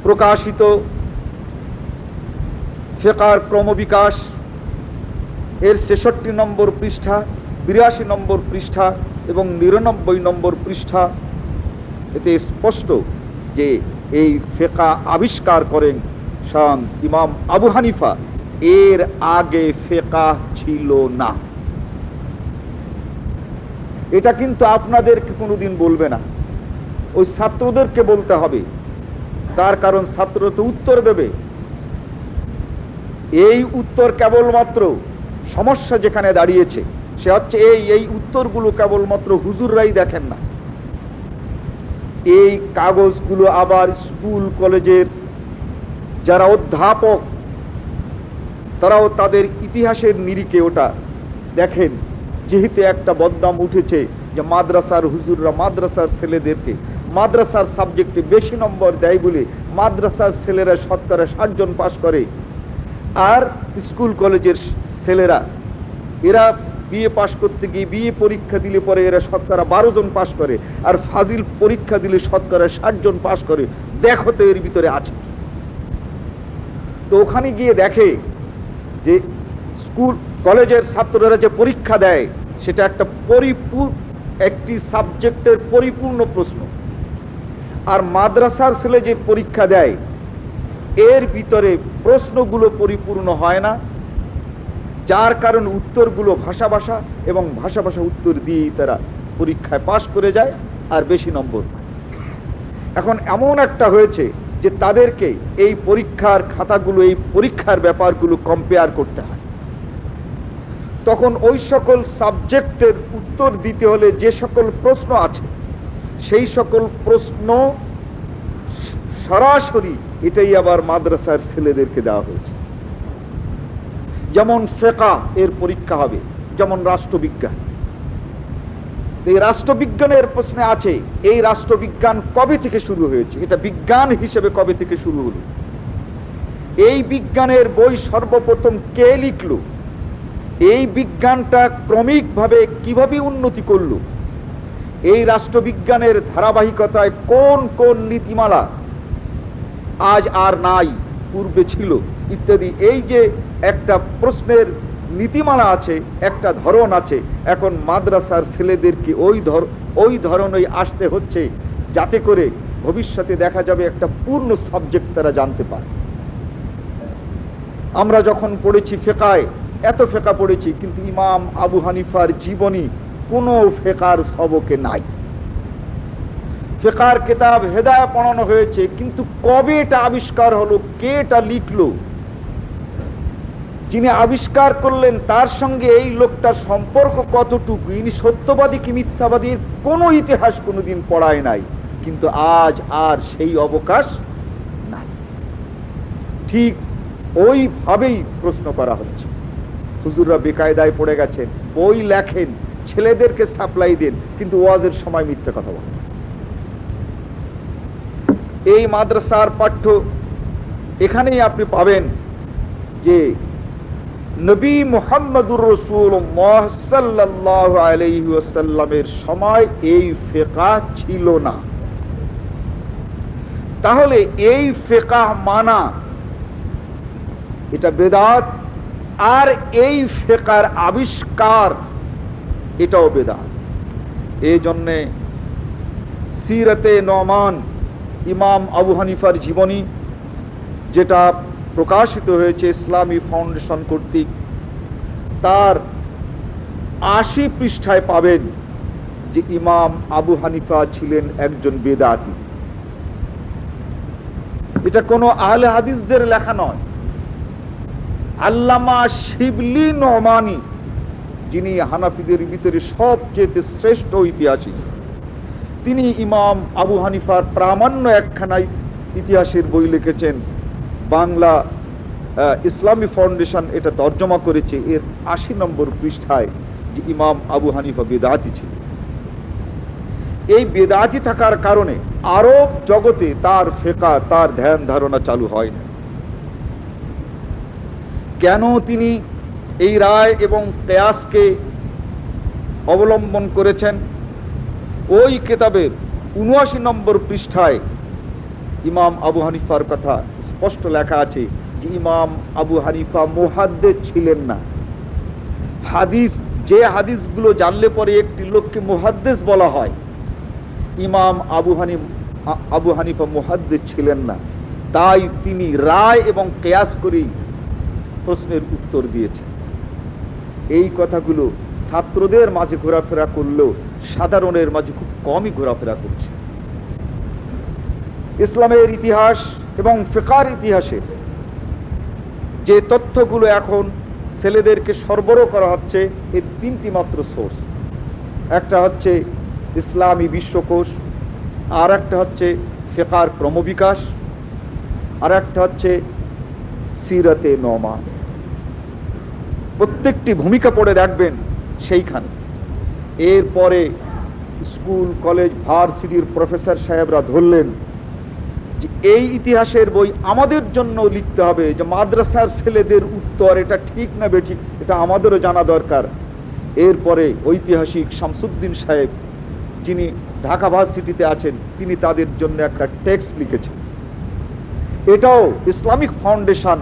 A: প্রকাশিত ফিকহের ক্রমবিকাশ এর ৬৬ নম্বর পৃষ্ঠা, ৮২ নম্বর পৃষ্ঠা এবং ৯৯ নম্বর পৃষ্ঠা, এতে স্পষ্ট যে এই ফিকহ আবিষ্কার করেন স্বয়ং ইমাম আবু হানিফা। এর আগে ফিকহ ছিল না। এটা কিন্তু আপনাদেরকে কোনোদিন বলবে না, ওই ছাত্রদেরকে বলতে হবে। তার কারণ ছাত্র তো উত্তর দেবে। এই উত্তর কেবলমাত্র সমস্যা যেখানে দাঁড়িয়েছে সে হচ্ছে এই উত্তরগুলো কেবলমাত্র হুজুররাই দেখেন না। এই কাগজগুলো আবার স্কুল কলেজের যারা অধ্যাপক তারাও তাদের ইতিহাসের নিরিখে ওটা দেখেন। যেহেতু একটা বদনাম উঠেছে যে মাদ্রাসার হুজুররা মাদ্রাসার ছেলেদেরকে মাদ্রাসার সাবজেক্টে বেশি নম্বর দেয় বলে মাদ্রাসার ছেলেরা শতকরা ৬০ জন পাশ করে, আর স্কুল কলেজের ছেলেরা এরা বিএ পাশ করতে গিয়ে বিএ পরীক্ষা দিলে পরে এরা শতকরা ১২ জন পাশ করে, আর ফাজিল পরীক্ষা দিলে শতকরা ৬০ জন পাশ করে। দেখো তো এর ভিতরে আছে। তো ওখানে গিয়ে দেখে যে স্কুল কলেজের ছাত্ররা যে পরীক্ষা দেয় সেটা একটা একটি সাবজেক্টের পরিপূর্ণ প্রশ্ন, আর মাদ্রাসার ছেলে যে পরীক্ষা দেয় এর ভিতরে প্রশ্নগুলো পরিপূর্ণ হয় না, যার কারণে উত্তরগুলো ভাষা ভাষা এবং ভাষা ভাষা উত্তর দিয়েই তারা পরীক্ষায় পাশ করে যায় আর বেশি নম্বর পায়। এখন এমন একটা হয়েছে যে তাদেরকে এই পরীক্ষার খাতাগুলো এই পরীক্ষার ব্যাপারগুলো কম্পেয়ার করতে হয়। তখন ওই সকল সাবজেক্টের উত্তর দিতে হলে যে সকল প্রশ্ন আছে সেই সকল প্রশ্ন সরাসরি এটাই আবার মাদ্রাসার ছেলেদেরকে দেওয়া হয়েছে। যেমন ফিকহ এর পরীক্ষা হবে, যেমন রাষ্ট্রবিজ্ঞান। এই রাষ্ট্রবিজ্ঞানের প্রশ্নে আছে এই রাষ্ট্রবিজ্ঞান কবে থেকে শুরু হয়েছে, এটা বিজ্ঞান হিসেবে কবে থেকে শুরু হলো, এই বিজ্ঞানের বই সর্বপ্রথম কে লিখলো, এই বিজ্ঞানটা ক্রমিকভাবে কিভাবে উন্নতি করলো, এই রাষ্ট্রবিজ্ঞানের ধারাবাহিকতায় কোন কোন নীতিমালা আজ আর নাই পূর্বে ছিল ইত্যাদি। এই যে একটা প্রশ্নের নীতিমালা আছে, একটা ধরন আছে, এখন মাদ্রাসার ছেলেদেরকে ওই ধরনেই আসতে হচ্ছে যাতে করে ভবিষ্যতে দেখা যাবে একটা পূর্ণ সাবজেক্ট তারা জানতে পারে। আমরা যখন পড়েছি ফিকহে, এত ফিকহ পড়েছি, কিন্তু ইমাম আবু হানিফার জীবনী কোনো ফিকহের সবকে নাই। ফিকহের কিতাব হেদায়া পড়ানো হয়েছে, কিন্তু কবে এটা আবিষ্কার হলো, কে এটা লিখলো, যিনি আবিষ্কার করলেন তার সঙ্গে এই লোকটার সম্পর্ক কতটুকু, ইনি সত্যবাদী কি মিথ্যাবাদীর কোনো ইতিহাস কোনোদিন পড়ায় নাই। কিন্তু আজ আর সেই অবকাশ নাই। ঠিক ওইভাবেই প্রশ্ন করা হচ্ছে। হুজুররা বেকায়দায় পড়ে গেছেন, বই লেখেন, ছেলেদেরকে সাপ্লাই দেন, কিন্তু ওয়াজের সময় মিথ্যে কথা বলেন। এই মাদ্রাসার পাঠ্য এখানেই আপনি পাবেন যে নবী মুহাম্মদুর রাসূলুল্লাহ সাল্লাল্লাহু আলাইহি ওয়াসাল্লামের সময় এই ফিকহ ছিল না। তাহলে এই ফিকহ মানা এটা বেদাত, আর এই ফিকহের আবিষ্কার এটাও বেদাত। এই জন্যে সিরাতে নোমান ইমাম আবু হানিফার জীবনী যেটা প্রকাশিত হয়েছে ইসলামী ফাউন্ডেশন কর্তৃক, তার ৮০ পৃষ্ঠায় পাবেন যে ইমাম আবু হানিফা ছিলেন একজন বেদাতি। এটা কোনো আহলে হাদিসদের লেখা নয়। আল্লামা শিবলি নোমানি, যিনি হানাফিদের ভিতরে সবচেয়ে শ্রেষ্ঠ ঐতিহাসিক, তিনি ইমাম আবু হানিফার প্রামাণ্য একখানা ইতিহাসের বই লিখেছেন। বাংলা ইসলামী ফাউন্ডেশন এটা তর্জমা করেছে এর ৮০ নম্বর পৃষ্ঠায় যে ইমাম আবু হানিফা বেদাতি ছিলেন। এই বেদাতি থাকার কারণে আরব জগতে তার ফিকহ, তার ধ্যান ধারণা চালু হয় না। কেন তিনি এই রায় এবং কিয়াসকে অবলম্বন করেছেন? ওই কিতাবের ৭৯ নম্বর পৃষ্ঠায় ইমাম আবু হানিফার কথা স্পষ্ট লেখা আছে যে ইমাম আবু হানিফা মুহাদ্দিস ছিলেন না। যে হাদিসগুলো জানলে পরে একটি লোককে মুহাদ্দিস বলা হয়, ইমাম আবু হানিফা মুহাদ্দিস ছিলেন না। তাই তিনি রায় এবং কিয়াস করেই প্রশ্নের উত্তর দিয়েছেন। এই কথাগুলো ছাত্রদের মাঝে ঘোরাফেরা করলেও সাধারণের মাঝে খুব কমই ঘোরাফেরা করছে। ইসলামের ইতিহাস এবং ফিকহের ইতিহাসের যে তথ্যগুলো এখন ছেলেদেরকে সরবরাহ করা হচ্ছে, এর তিনটি মাত্র সোর্স। একটা হচ্ছে ইসলামী বিশ্বকোষ, আর একটা হচ্ছে ফিকহের ক্রমবিকাশ, আর একটা হচ্ছে সিরাতে নোমান। প্রত্যেকটি ভূমিকা পড়ে দেখবেন সেইখানে। এরপরে স্কুল, কলেজ, ভার্সিটির প্রফেসর সাহেবরা ধরলেন যে এই ইতিহাসের বই আমাদের জন্য লিখতে হবে, যে মাদ্রাসার ছেলেদের উত্তর এটা ঠিক না বেঠিক এটা আমাদেরও জানা দরকার। এরপরে ঐতিহাসিক শামসুদ্দিন সাহেব, যিনি ঢাকা ভার্সিটিতে আছেন, তিনি তাদের জন্য একটা টেক্সট লিখেছেন। এটাও ইসলামিক ফাউন্ডেশন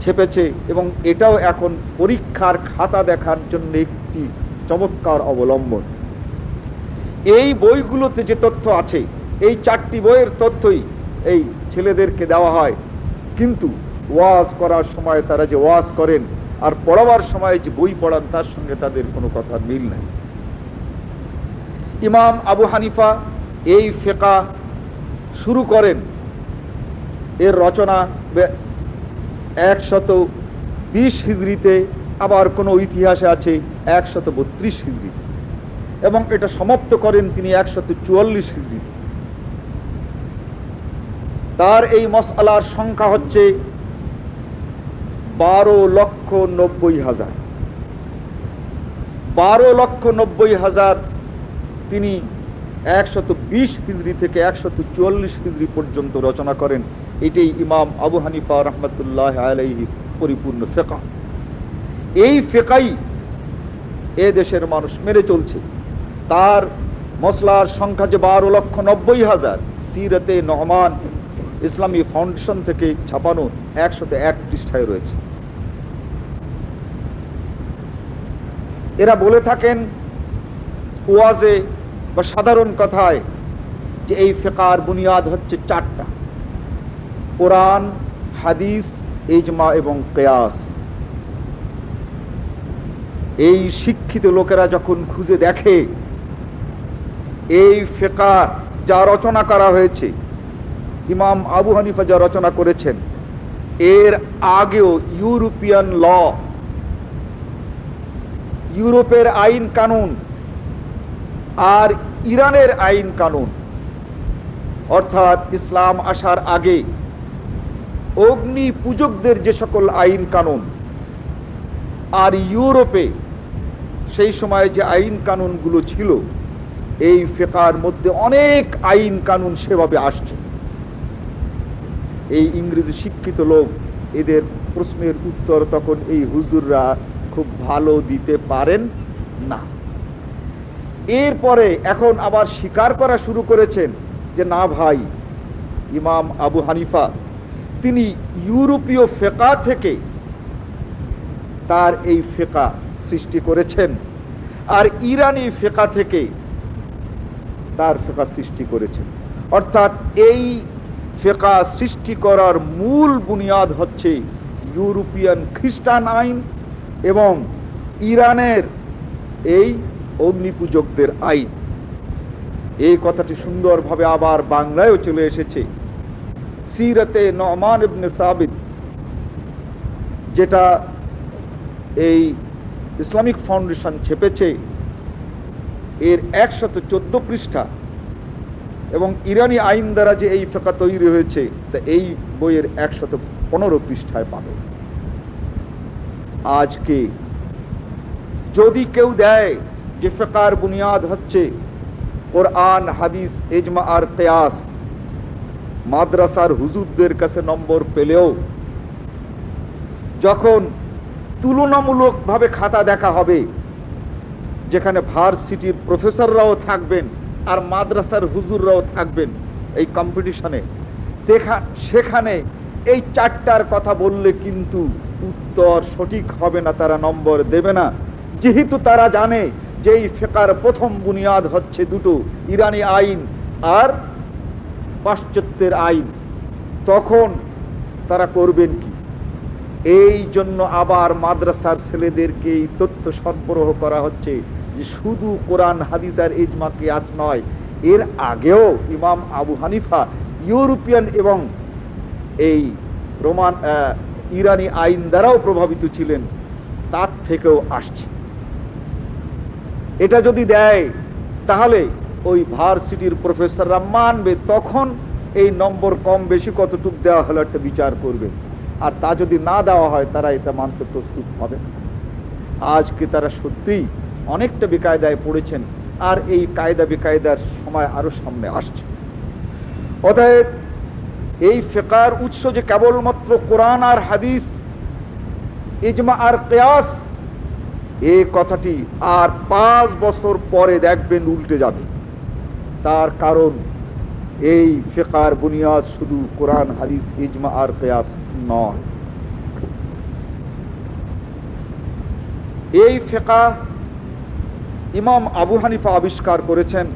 A: ছেপেছে এবং এটাও এখন পরীক্ষার খাতা দেখার জন্য একটি চমৎকার অবলম্বন। এই বইগুলোতে যে তথ্য আছে, এই 4টি বইয়ের তথ্যই এই ছেলেদেরকে দেওয়া হয়, কিন্তু ওয়াজ করার সময় তারা যে ওয়াজ করেন আর পড়াবার সময় যে বই পড়ান তার সঙ্গে তাদের কোনো কথার মিল নাই। ইমাম আবু হানিফা এই ফিকহ শুরু করেন, এর রচনা 120 হিজরিতে, আবার কোনো ইতিহাসে আছে 132 হিজরিতে, এবং এটা সমাপ্ত করেন তিনি 144 হিজরিতে। তার এই মাসআলার সংখ্যা হচ্ছে 12,90,000। 12,90,000 তিনি 120 হিজরি থেকে 144 হিজরি পর্যন্ত রচনা করেন। এটাই ইমাম আবু হানিফা রাহমাতুল্লাহ আলাইহি পরিপূর্ণ ফিকহ। এই ফিকহই এ দেশের মানুষ মেনে চলছে। তার মসলার সংখ্যা যে 12,90,000, সিরাতে নোমান ইসলামী ফাউন্ডেশন থেকে ছাপানো 101 পৃষ্ঠায় রয়েছে। এরা বলে থাকেন ওয়াজে বা সাধারণ কথায় যে এই ফিকহের বুনিয়াদ হচ্ছে 4টা: কোরআন, হাদিস, ইজমা এবং কিয়াস। এই শিক্ষিত লোকেরা যখন খুঁজে দেখে এই ফিকহ যা রচনা করা হয়েছে, ইমাম আবু হানিফা যা রচনা করেছেন, এর আগেও ইউরোপিয়ান ল, ইউরোপের আইন কানুন আর ইরানের আইন কানুন, অর্থাৎ ইসলাম আসার আগে অগ্নি পূজকদের যে সকল আইন কানুন, আর ইউরোপে সেই সময় যে আইন কানুনগুলো ছিল, এই ফিকহের মধ্যে অনেক আইন কানুন সেভাবে আসছে। এই ইংরেজি শিক্ষিত লোক, এদের প্রশ্নের উত্তর তখন এই হুজুররা খুব ভালো দিতে পারেন না। এরপরে এখন আবার স্বীকার করা শুরু করেছেন যে না ভাই, ইমাম আবু হানিফা তিনি ইউরোপীয় ফিকহ থেকে তার এই ফিকহ সৃষ্টি করেছেন, আর ইরানি ফিকহ থেকে তার ফিকহ সৃষ্টি করেছেন। অর্থাৎ এই ফিকহ সৃষ্টি করার মূল বুনিয়াদ হচ্ছে ইউরোপিয়ান খ্রিস্টান আইন এবং ইরানের এই অগ্নিপূজকদের আইন। এই কথাটি সুন্দরভাবে আবার বাংলায়ও চলে এসেছে। সিরাতে নোমান ইবনে সাবিত, যেটা এই ইসলামিক ফাউন্ডেশন ছেপেছে, এর 114 পৃষ্ঠা, এবং ইরানি আইন দ্বারা যে এই ফিকহ তৈরি হয়েছে তা এই বইয়ের 115 পৃষ্ঠায় পাবে। আজকে যদি কেউ দেয় যে ফিকহের বুনিয়াদ হচ্ছে কোরআন, হাদিস, ইজমা আর কিয়াস, মাদ্রাসার হুজুরদের কাছে নম্বর পেলেও যখন তুলনামূলকভাবে খাতা দেখা হবে, যেখানে ভার্সিটির প্রফেসররাও থাকবেন আর মাদ্রাসার হুজুররাও থাকবেন এই কম্পিটিশনে, সেখানে এই চারটার কথা বললে কিন্তু উত্তর সঠিক হবে না, তারা নম্বর দেবে না। যেহেতু তারা জানে যে এই ফিকহের প্রথম বুনিয়াদ হচ্ছে দুটো, ইরানি আইন আর পাশ্চাত্যের আইন, তখন তারা করবেন কি? এই জন্য আবার মাদ্রাসার ছেলেদেরকে এই তথ্য সরবরাহ করা হচ্ছে যে শুধু কোরআন, হাদিস আর ইজমা কিয়াস নয়, এর আগেও ইমাম আবু হানিফা ইউরোপিয়ান এবং এই ইরানি আইন দ্বারাও প্রভাবিত ছিলেন, তার থেকেও আসছে। এটা যদি দেয় তাহলে ওই ভার্সিটির প্রফেসররা মানবে, তখন এই নম্বর কম বেশি কতটুক দেওয়া হলো একটা বিচার করবে। আর তা যদি না দেওয়া হয়, তারা এটা মানতে প্রস্তুত হবে। আজকে তারা সত্যিই অনেকটা বেকায়দায় পড়েছেন, আর এই কায়দা বেকায়দার সময় আরো সামনে আসছে। অতএব এই ফিকহের উৎস যে কেবলমাত্র কোরআন আর হাদিস, ইজমা আর কিয়াস, এই কথাটি আর 5 বছর পরে দেখবেন উল্টে যাবে। তার কারণ এই ফিকহের বুনিয়াদ শুধু কোরআন, হাদিস, ইজমা আর কিয়াস নয়। এই ফিকহ ইমাম আবু হানিফা আবিষ্কার করেছেন।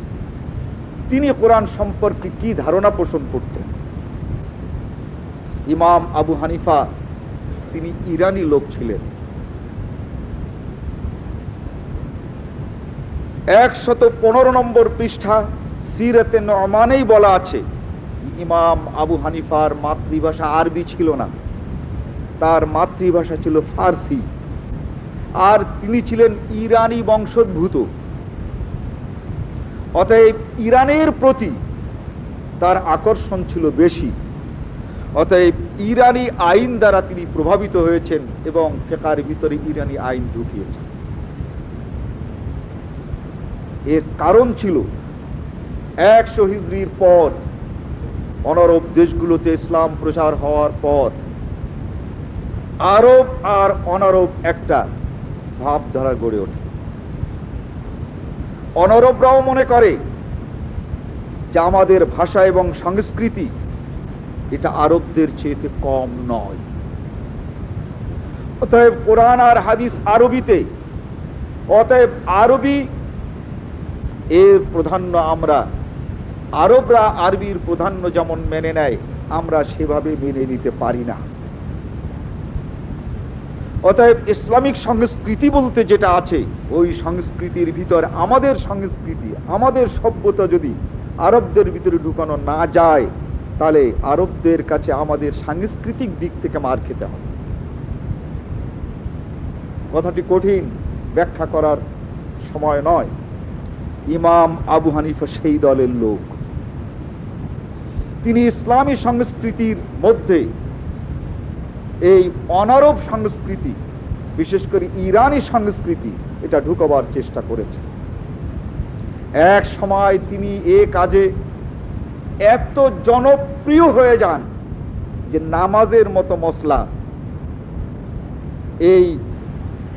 A: তিনি কোরআন সম্পর্কে কি ধারণা পোষণ করতেন? ইমাম আবু হানিফা তিনি ইরানি লোক ছিলেন। 115 নম্বর পৃষ্ঠা সিরাতে নুমানেই বলা আছে, ইমাম আবু হানিফার মাতৃভাষা আরবি ছিল না, তার মাতৃভাষা ছিল ফার্সি, আর তিনি ছিলেন ইরানি বংশোদ্ভূত। অতএব ইরানের প্রতি তার আকর্ষণ ছিল বেশি। অতএব ইরানি আইন দ্বারা তিনি প্রভাবিত হয়েছেন এবং ফিকহের ভিতরে ইরানি আইন ঢুকিয়েছেন। এর কারণ ছিল 100 হিজরির পর অনারব দেশগুলোতে ইসলাম প্রচার হওয়ার পর আরব আর অনারব একটা ভাবধারা গড়ে ওঠে। অনারবরাও মনে করে যে আমাদের ভাষা এবং সংস্কৃতি এটা আরবদের চেয়ে কম নয়। অতএব কোরআন আর হাদিস আরবিতে, অতএব আরবি এর প্রাধান্য আমরা, আরবরা আরবির প্রাধান্য যেমন মেনে নেয়, আমরা সেভাবে মেনে নিতে পারি না। অতএব ইসলামিক সংস্কৃতি বলতে যেটা আছে, ওই সংস্কৃতির ভিতর আমাদের সংস্কৃতি, আমাদের সভ্যতা যদি আরবদের ভিতরে ঢুকানো না যায়, তাহলে আরবদের কাছে আমাদের সাংস্কৃতিক দিক থেকে মার খেতে হবে। কথাটি কঠিন, ব্যাখ্যা করার সময় নয়। ইমাম আবু হানিফা সেই দলের লোক। তিনি ইসলামী সংস্কৃতির মধ্যে এই অনারব সংস্কৃতি, বিশেষ করে ইরানি সংস্কৃতি, এটা ঢুকাবার চেষ্টা করেছেন। এক সময় তিনি এ কাজে এত জনপ্রিয় হয়ে যান যে নামাজের মতো মসলা এই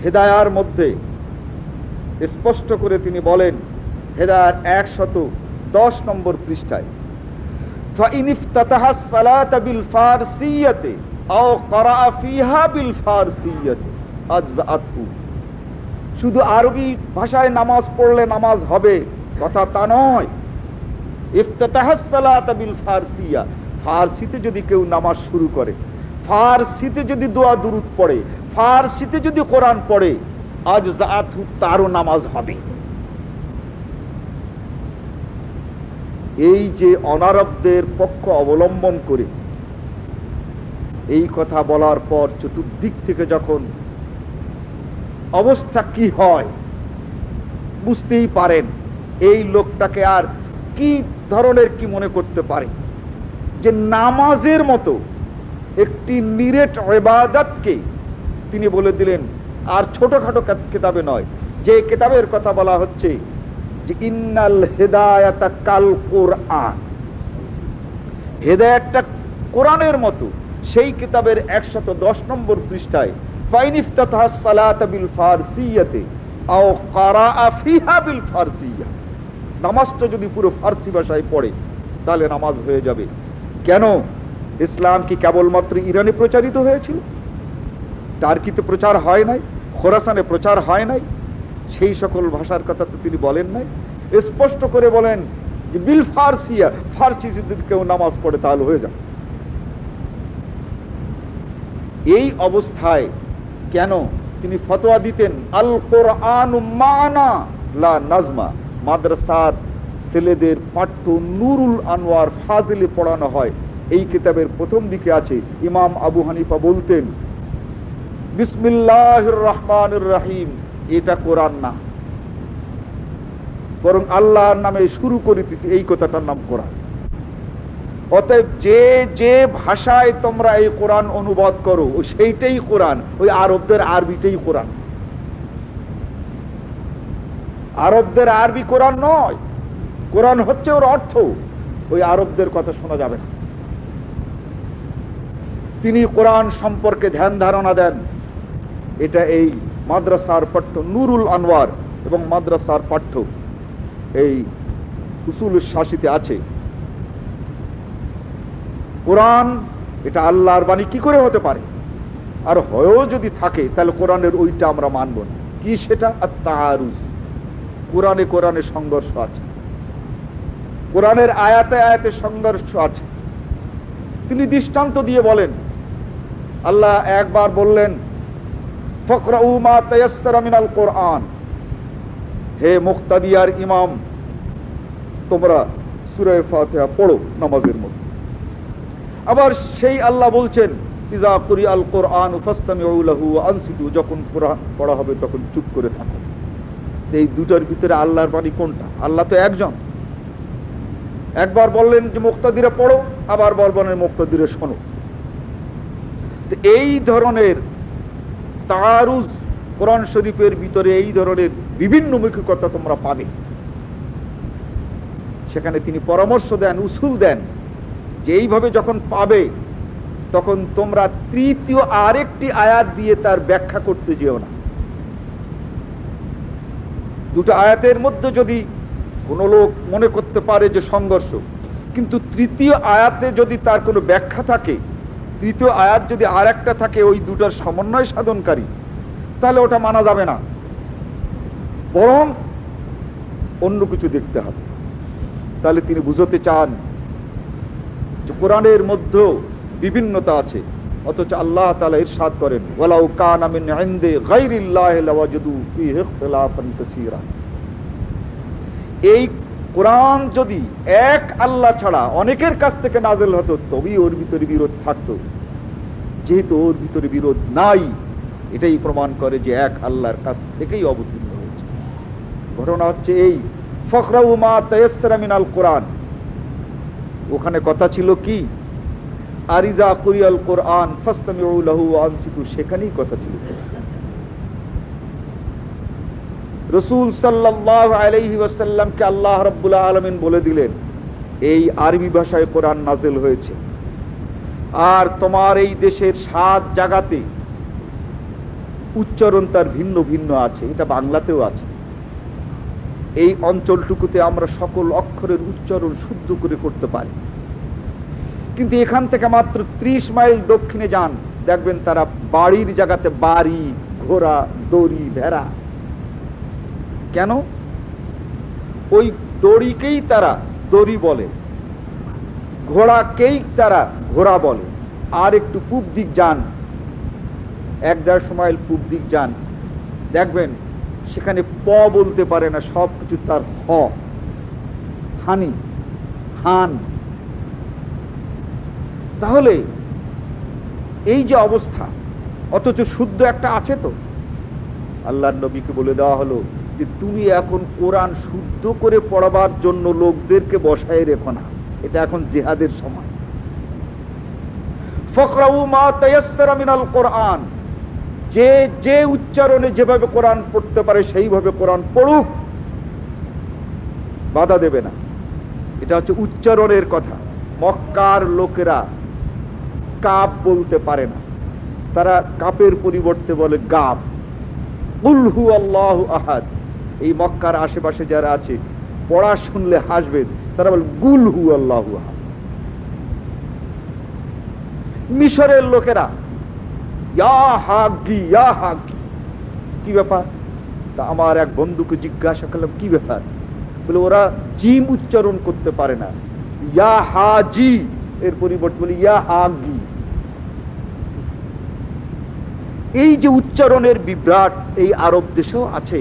A: হেদায়ার মধ্যে স্পষ্ট করে তিনি বলেন, হেদায়ার 110 নম্বর পৃষ্ঠায়, فَإِنِ افْتَتَحَ الصَّلَاةَ بِالْفَارْسِيَّةِ أَوْ قَرَأَ فِيهَا بِالْفَارْسِيَّةِ أَجْزَأَتْهُ। শুধু আরবি ভাষায় নামাজ পড়লে নামাজ হবে কথা তা নয়। ইফতাতাহ সালাত বিল ফারসিয়া, ফারসিতে যদি কেউ নামাজ শুরু করে, ফারসিতে যদি দোয়া দুরূদ পড়ে, ফারসিতে যদি কোরআন পড়ে, আজজাআতহু, তারও নামাজ হবে। এই যে অনারবদের পক্ষ অবলম্বন করে এই কথা বলার পর চতুর্দিক থেকে যখন অবস্থা কি হয় বুঝতেই পারেন এই লোকটাকে আর কি ধরনের কি মনে করতে পারে, যে নামাজের মতো একটি নিরেট ইবাদতকে তিনি বলে দিলেন, আর ছোটখাটো কিতাবে নয়, যে কিতাবের কথা বলা হচ্ছে যে ইন্নাল হিদায়াতা কাল কুরআন, হেদায়েতটা কোরআনের মতো, সেই কিতাবের 110 নম্বর পৃষ্ঠায় ফাইন ইফতাতাহাস সালাতা বিল ফারসিয়াতি আও ক্বারাআ ফিহা বিল ফারসিয়া, নামাজটা যদি পুরো ফার্সি ভাষায় পড়ে তাহলে নামাজ হয়ে যাবে। কেন? ইসলাম কি কেবলমাত্র ইরানে প্রচারিত হয়েছিল? টার্কিতে প্রচার হয় নাই? খোরাসানে প্রচার হয় নাই? সেই সকল ভাষার কথা তো তিনি বলেন নাই। স্পষ্ট করে বলেন যে বিল ফারসিয়া, ফার্সি যদি কেউ নামাজ পড়ে তাহলে হয়ে যাবে। এই অবস্থায় কেন তিনি ফতোয়া দিতেন আল কোরআন মানা লা নাজমা, মাদ্রাসার ছেলেদের পাঠ্য নুরুল আনোয়ার ফাজিলে পড়ানো হয়। এই কিতাবের প্রথম দিকে আছে ইমাম আবু হানিফা বলতেন বিসমিল্লাহির রহমানির রহিম, এটা কোরআন না, বরং আল্লাহর নামে শুরু করিতেছি, এই কথাটার নাম কোরআন। অতএব যে যে ভাষায় তোমরা এই কোরআন অনুবাদ করো সেইটাই কোরআন, ওই আরবদের আরবিটাই কোরআন। আরবদের আরবি কোরআন নয়, কোরআন হচ্ছে ওর অর্থ, ওই আরবদের কথা শোনা যাবে না। তিনি কোরআন সম্পর্কে ধ্যান ধারণা দেন। এটা এই মাদ্রাসার পাঠ্য নুরুল আনোয়ার এবং মাদ্রাসার পাঠ্য এই উসুল শাসিতে আছে। কোরআন এটা আল্লাহর বাণী কি করে হতে পারে? আর হয়েও যদি থাকে তাহলে কোরআনের ওইটা আমরা মানব না। কি সেটা? আত-তাআরুজ। কোরআনে কোরআনে সংঘর্ষ আছে, কোরআনের আয়াতে আয়াতে সংঘর্ষ আছে। তিনি দৃষ্টান্ত দিয়ে বলেন, আল্লাহ একবার বললেন ফাকরাউ মা তায়াসসারা মিনাল কোরআন, হে মুক্তাদিয়ার ইমাম তোমরা সূরা ফাতিহা পড়ো নামাজের মধ্যে। আবার সেই আল্লাহ বলছেন ইযা কুরিআল কোরআন ফাসতামিউ লাহু ওয়া আনসিতু, যখন কোরআন পড়া হবে তখন চুপ করে থাকো। এই দুটোর ভিতরে আল্লাহর বাণী কোনটা? আল্লাহ তো একজন। একবার বললেন যে মুক্তাদিরা পড়ো, আবার বলবেন মুক্তাদিরা শোনো। এই ধরনের তাআরুজ কোরআন শরীফের ভিতরে এই ধরনের বিভিন্ন মৌখিকতা তোমরা পাবে। সেখানে তিনি পরামর্শ দেন, উসুল দেন যে এইভাবে যখন পাবে তখন তোমরা তৃতীয় আরেকটি আয়াত দিয়ে তার ব্যাখ্যা করতে যেও না। দুটো আয়াতের মধ্যে যদি কোনো লোক মনে করতে পারে যে সংঘর্ষ, কিন্তু তৃতীয় আয়াতে যদি তার কোনো ব্যাখ্যা থাকে, তৃতীয় আয়াত যদি আর একটা থাকে ওই দুটার সমন্বয় সাধনকারী, তাহলে ওটা মানা যাবে না, বরং অন্য কিছু দেখতে হবে। তাহলে তিনি বুঝতে চান যে কোরআনের মধ্যে বিভিন্নতা আছে, অথচ আল্লাহ তাআলা ইরশাদ করেন ওয়ালাউ কানা মিন ইনদি গায়রিল্লাহি লাওয়াজাদু ফীহি ইখতিলাফান কাসীরা। এই কোরআন যদি এক আল্লাহ ছাড়া অনেকের কাছ থেকে নাযিল হতো তবেই ওর ভিতরে বিরোধ থাকতো। যেহেতু ওর ভিতরে বিরোধ নাই, এটাই প্রমাণ করে যে এক আল্লাহর কাছ থেকেই অবতীর্ণ হয়েছে। ঘটনা হচ্ছে এই ফাকরাউ মা তায়াসসারা মিনাল কোরআন, ওখানে কথা ছিল কি আরিজা কুরিয়াল কোরআন ফাসতামিউ লাহু ওয়া আনসিতু, সেখানেই কথা ছিল। রাসূল সাল্লাল্লাহু আলাইহি ওয়াসাল্লামকে আল্লাহ রাব্বুল আলামিন বলে দিলেন এই আরবি ভাষায় কোরআন নাযিল হয়েছে, আর তোমার এই দেশের 7 জায়গাতে উচ্চারণ তার ভিন্ন ভিন্ন আছে, এটা বাংলাতেও আছে। এই অঞ্চলটুকুতে আমরা সকল অক্ষরের উচ্চারণ শুদ্ধ করে করতে পারি, কিন্তু এখান থেকে মাত্র 30 মাইল দক্ষিণে যান, দেখবেন তারা বাড়ির জায়গাতে বাড়ি, ঘোড়া, দড়ি, ভেড়া। কেন? ওই দড়িকেই তারা দড়ি বলে, ঘোড়াকেই তারা ঘোড়া বলে। আর একটু পূব দিক যান, 1-1.5 মাইল পূব দিক যান, দেখবেন সেখানে প বলতে পারে না, সব কিছু তার হ, হানি, হান। তাহলে এই যে অবস্থা, অথচ শুদ্ধ একটা আছে তো। আল্লাহর নবীকে বলে দেওয়া হলো যে তুমি এখন কোরআন শুদ্ধ করে পড়াবার জন্য লোকদেরকে বসায় রেখো না, এটা এখন জিহাদের সময়। ফাকরাউ মা তায়াসসারা মিনাল কোরআন, যে যে উচ্চারণে যেভাবে কোরআন পড়তে পারে সেইভাবে কোরআন পড়ুক, বাধা দেবে না। এটা হচ্ছে উচ্চারণের কথা। মক্কার লোকেরা কাপ বলতে পারে না, তারা কাপের পরিবর্তে বলে গাব। কুল হু আল্লাহু আহাদ। এই মক্কার আশেপাশে যারা আছে পড়া শুনলে হাসবেন, তারা বলে গুল হু আল্লাহু আহাদ। মিশরের লোকেরা ইয়া হাগি ইয়া হাগি, কি ব্যাপার? তা আমার এক বন্ধুকে জিজ্ঞাসা করলাম কি ব্যাপার, বলে ওরা জিম উচ্চারণ করতে পারে না, ইয়া হাজি এর পরিবর্তে বলে ইয়া হাগি। এই যে উচ্চারণের বিভ্রাট এই আরব দেশেও আছে।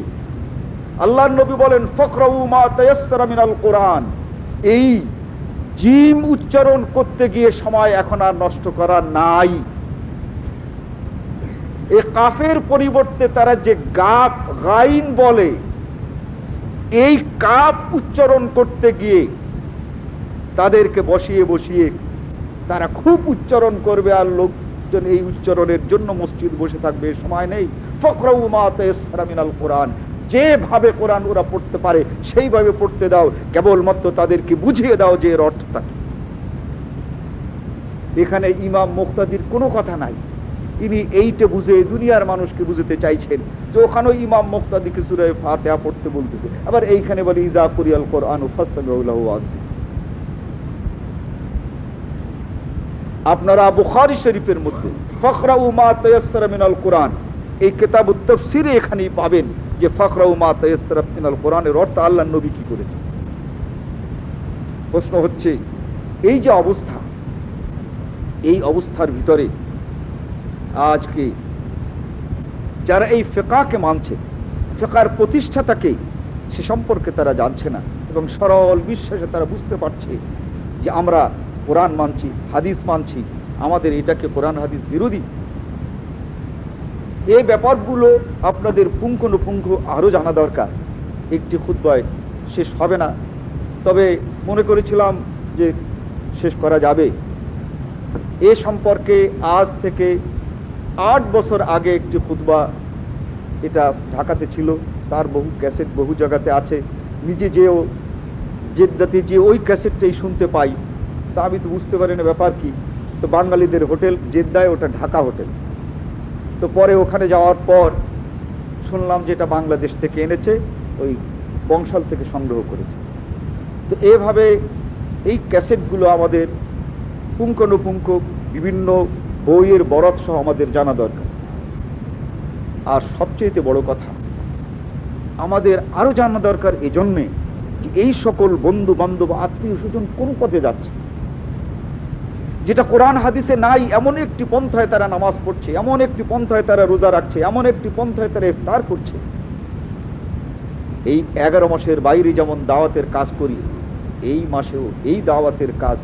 A: আল্লাহর নবী বলেন ফাকরাউ মা তায়াসসারা মিনাল কোরআন। এই জিম উচ্চারণ করতে গিয়ে সময় এখন আর নষ্ট করা নাই। এই কাফের পরিবর্তে তারা যে গাফ গাইন বলে, এই কাফ উচ্চারণ করতে গিয়ে তাদেরকে বসিয়ে বসিয়ে তারা খুব উচ্চারণ করবে, আর লোকজন এই উচ্চারণের জন্য মসজিদ বসে থাকবে, সময় নেই। ফাকরাউ মা তায়াসসারা মিনাল কোরআন, যেভাবে কোরআন ওরা পড়তে পারে সেইভাবে পড়তে দাও, কেবলমাত্র তাদেরকে বুঝিয়ে দাও যে এর অর্থটা কি। এখানে ইমাম মুক্তাদির কোনো কথা নাই। তিনি এইটা বুঝে দুনিয়ার মানুষকে বুঝতে চাইছেন যে ওখানেও ইমাম মুক্তাদিকে সূরা ফাতিহা পড়তে বলতেছে, আবার এইখানে বলে ইজা কুরিয়াল কোরআন ফাসতামিউ লাহু ওয়ানসিতু। আপনারা বুখারী শরীফের মধ্যে ফাকরাউ মা তায়াসসারা মিনাল কোরআন, এই কিতাবুত তাফসীরে এখানেই পাবেন যে ফাকরাউ মা তায়াসসারা মিনাল কোরআনের অর্থ আল্লাহর নবী কি করেছেন। প্রশ্ন হচ্ছে এই যে অবস্থা, এই অবস্থার ভিতরে আজকে যারা এই ফিকহকে মানছে, ফিকহের প্রতিষ্ঠাতাকে সে সম্পর্কে তারা জানছে না, এবং সরল বিশ্বাসে তারা বুঝতে পারছে যে আমরা কোরআন মানছি, হাদিস মানছি, আমাদের এটাকে কোরআন হাদিস বিরোধী। এই ব্যাপারগুলো আপনাদের পুঙ্খানুপুঙ্খ আরো জানা দরকার। একটি খুতবায় শেষ হবে না, তবে মনে করেছিলাম যে শেষ করা যাবে। এ সম্পর্কে আজ থেকে 8 বছর আগে একটি খুতবা, এটা ঢাকাতে ছিল, তার বহু ক্যাসেট বহু জায়গাতে আছে। নিজে যেও জেদ্দাতে যে ওই ক্যাসেটটাই শুনতে পাই, তা আমি তো বুঝতে পারি না ব্যাপার কি। তো বাঙালিদের হোটেল জেদ্দায়, ওটা ঢাকা হোটেল। তো পরে ওখানে যাওয়ার পর শুনলাম যে এটা বাংলাদেশ থেকে এনেছে, ওই বংশাল থেকে সংগ্রহ করেছে। তো এভাবে এই ক্যাসেটগুলো আমাদের পুঙ্খানুপুঙ্খ বিভিন্ন বইয়ের বরাত সহ আমাদের জানা দরকার। আর সবচেয়ে বড় কথা, আমাদের আরো জানা দরকার এজন্যে যে এই সকল বন্ধু বান্ধব আত্মীয় স্বজন কোন পথে যাচ্ছে, যেটা কোরআন হাদিসে নাই। এমন একটি পন্থায় তারা নামাজ পড়ছে, এমন একটি পন্থায় তারা রোজা রাখছে, এমন একটি পন্থায় তারা ইফতার করছে। এই 11 মাসের বাইরে যেমন দাওয়াতের কাজ করি, এই মাসেও এই দাওয়াতের কাজ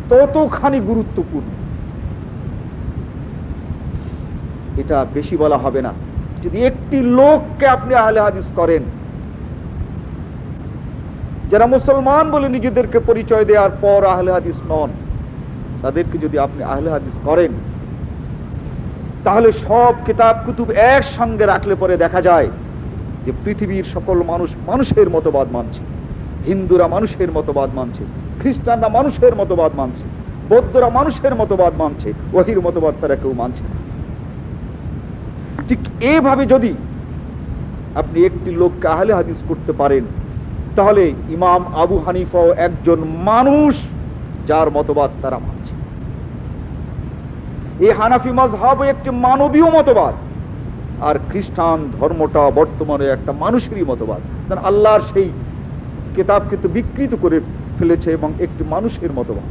A: ততখানি গুরুত্বপূর্ণ। এটা বেশি বলা হবে না। যদি একটি লোককে আপনি আহলে হাদিস করেন, যারা মুসলমান বলে নিজেদেরকে পরিচয় দেওয়ার পর আহলে হাদিস নন, তাদেরকে যদি আপনি আহলে হাদিস করেন, তাহলে সব কিতাব কুতুব একসঙ্গে রাখলে পরে দেখা যায় যে পৃথিবীর সকল মানুষ মানুষের মতবাদ মানছে। হিন্দুরা মানুষের মতবাদ মানছে, খ্রিস্টানরা মানুষের মতবাদ মানছে, বৌদ্ধরা মানুষের মতবাদ মানছে, ওহির মতবাদ তারা কেউ মানছে না। ঠিক এভাবে যদি আপনি একটি লোককে আহলে হাদিস করতে পারেন, তাহলে ইমাম আবু হানিফাও একজন মানুষ যার মতবাদ তারা মানছে। এই হানাফি মাযহাবও একটি মানবীয় মতবাদ, আর খ্রিস্টান ধর্মটা বর্তমানে একটা মানুষেরই মতবাদ। কারণ আল্লাহর সেই কিতাবকে তো বিকৃত করে ফেলেছে এবং একটি মানুষের মতবাদ।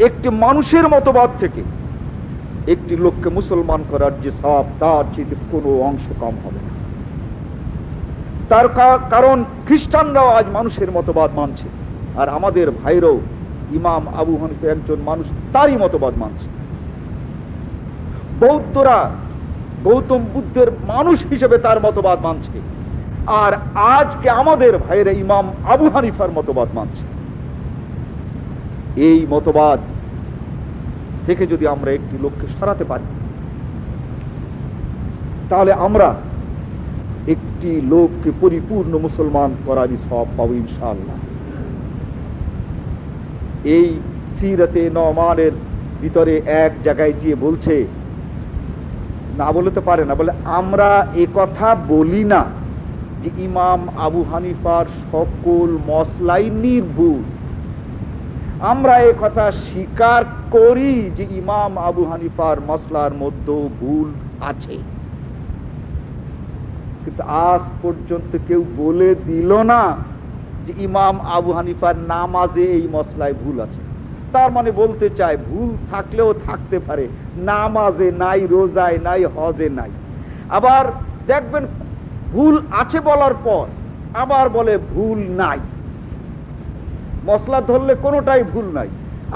A: একটি মানুষের মতবাদ থেকে একটি লোককে মুসলমান করার যে সওয়াব, তার চেয়ে কোনো অংশ কম হবে না। তার কারণ খ্রিস্টানরাও আজ মানুষের মতবাদ মানছে, আর আমাদের ভাইরাও ইমাম আবু হানিফা একজন মানুষ, তারই মতবাদ মানছে। বৌদ্ধরা গৌতম বুদ্ধের মানুষ হিসেবে তার মতবাদ মানছে, আর আজকে আমাদের ভাইরা ইমাম আবু হানিফার মতবাদ মানছে। এই মতবাদ থেকে যদি আমরা একটি লোককে সরাতে পারি, তাহলে আমরা একটি লোককে পরিপূর্ণ মুসলমান করারই সওয়াব পাবো ইনশাআল্লাহ। এই সিরাতে নওমানের ভিতরে এক জায়গায় গিয়ে বলছে, না বলে তো পারে না, বলে আমরা এ কথা বলি না যে ইমাম আবু হানিফার সকল মসলাই নির্ভুল, আমরা এ কথা স্বীকার করি যে ইমাম আবু হানিফার মসলার মধ্যেও ভুল আছে, কিন্তু আজ পর্যন্ত কেউ বলে দিল না যে ইমাম আবু হানিফার নামাজে এই মসলায় ভুল আছে। তার মানে বলতে চায় ভুল থাকলেও থাকতে পারে, নামাজে নাই, রোজায় নাই, হজে নাই। আবার দেখবেন ভুল আছে বলার পর আবার বলে ভুল নাই, মসলা ধরলে কোনোটাই ভুল নাই।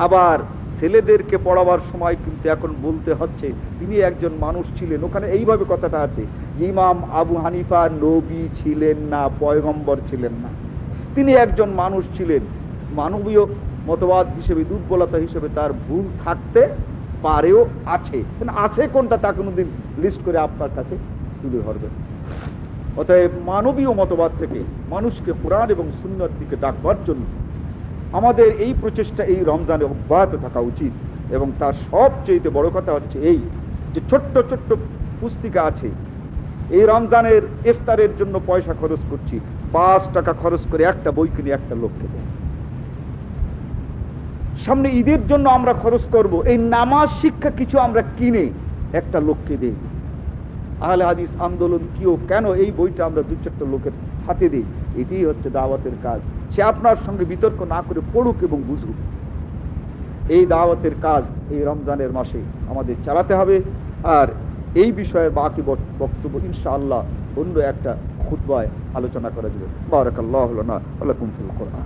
A: আবার ছেলেদেরকে পড়াবার সময় কিন্তু এখন বলতে হচ্ছে তিনি একজন মানুষ ছিলেন, ওখানে এইভাবে কথাটা আছে যে ইমাম আবু হানিফা নবী ছিলেন না, পয়গম্বর ছিলেন না, তিনি একজন মানুষ ছিলেন। মানবীয় মতবাদ হিসেবে, দুর্বলতা হিসেবে তার ভুল থাকতে পারেও আছে, আছে কোনটা তা কোনোদিন লিস্ট করে আপনার কাছে তুলে ধরবেন। অতএব মানবীয় মতবাদ থেকে মানুষকে কোরআন এবং সুন্নাহর দিকে ডাকবার জন্য আমাদের এই প্রচেষ্টা এই রমজানে অব্যাহত থাকা উচিত। এবং তার সবচেয়ে বড় কথা হচ্ছে এই যে ছোট্ট ছোট্ট পুস্তিকা আছে, এই রমজানের ইফতারের জন্য পয়সা খরচ করছি, 5 টাকা খরচ করে একটা বই কিনে একটা লোককে দেয়। সামনে ঈদের জন্য আমরা খরচ করব, এই নামাজ শিক্ষা কিছু আমরা কিনে একটা লোককে দেই। আহলে হাদিস আন্দোলন কিও কেন এই বইটা আমরা 2-4টা লোকের হাতে দিই, এটাই হচ্ছে দাওয়াতের কাজ। সে আপনার সঙ্গে বিতর্ক না করে পড়ুক এবং বুঝুক। এই দাওয়াতের কাজ এই রমজানের মাসে আমাদের চালাতে হবে। আর এই বিষয়ে বাকি বক্তব্য ইনশাআল্লাহ অন্য একটা খুতবায় আলোচনা করা যাবে। বারাকাল্লাহু লানা ওয়া লাকুম ফিল কুরআন।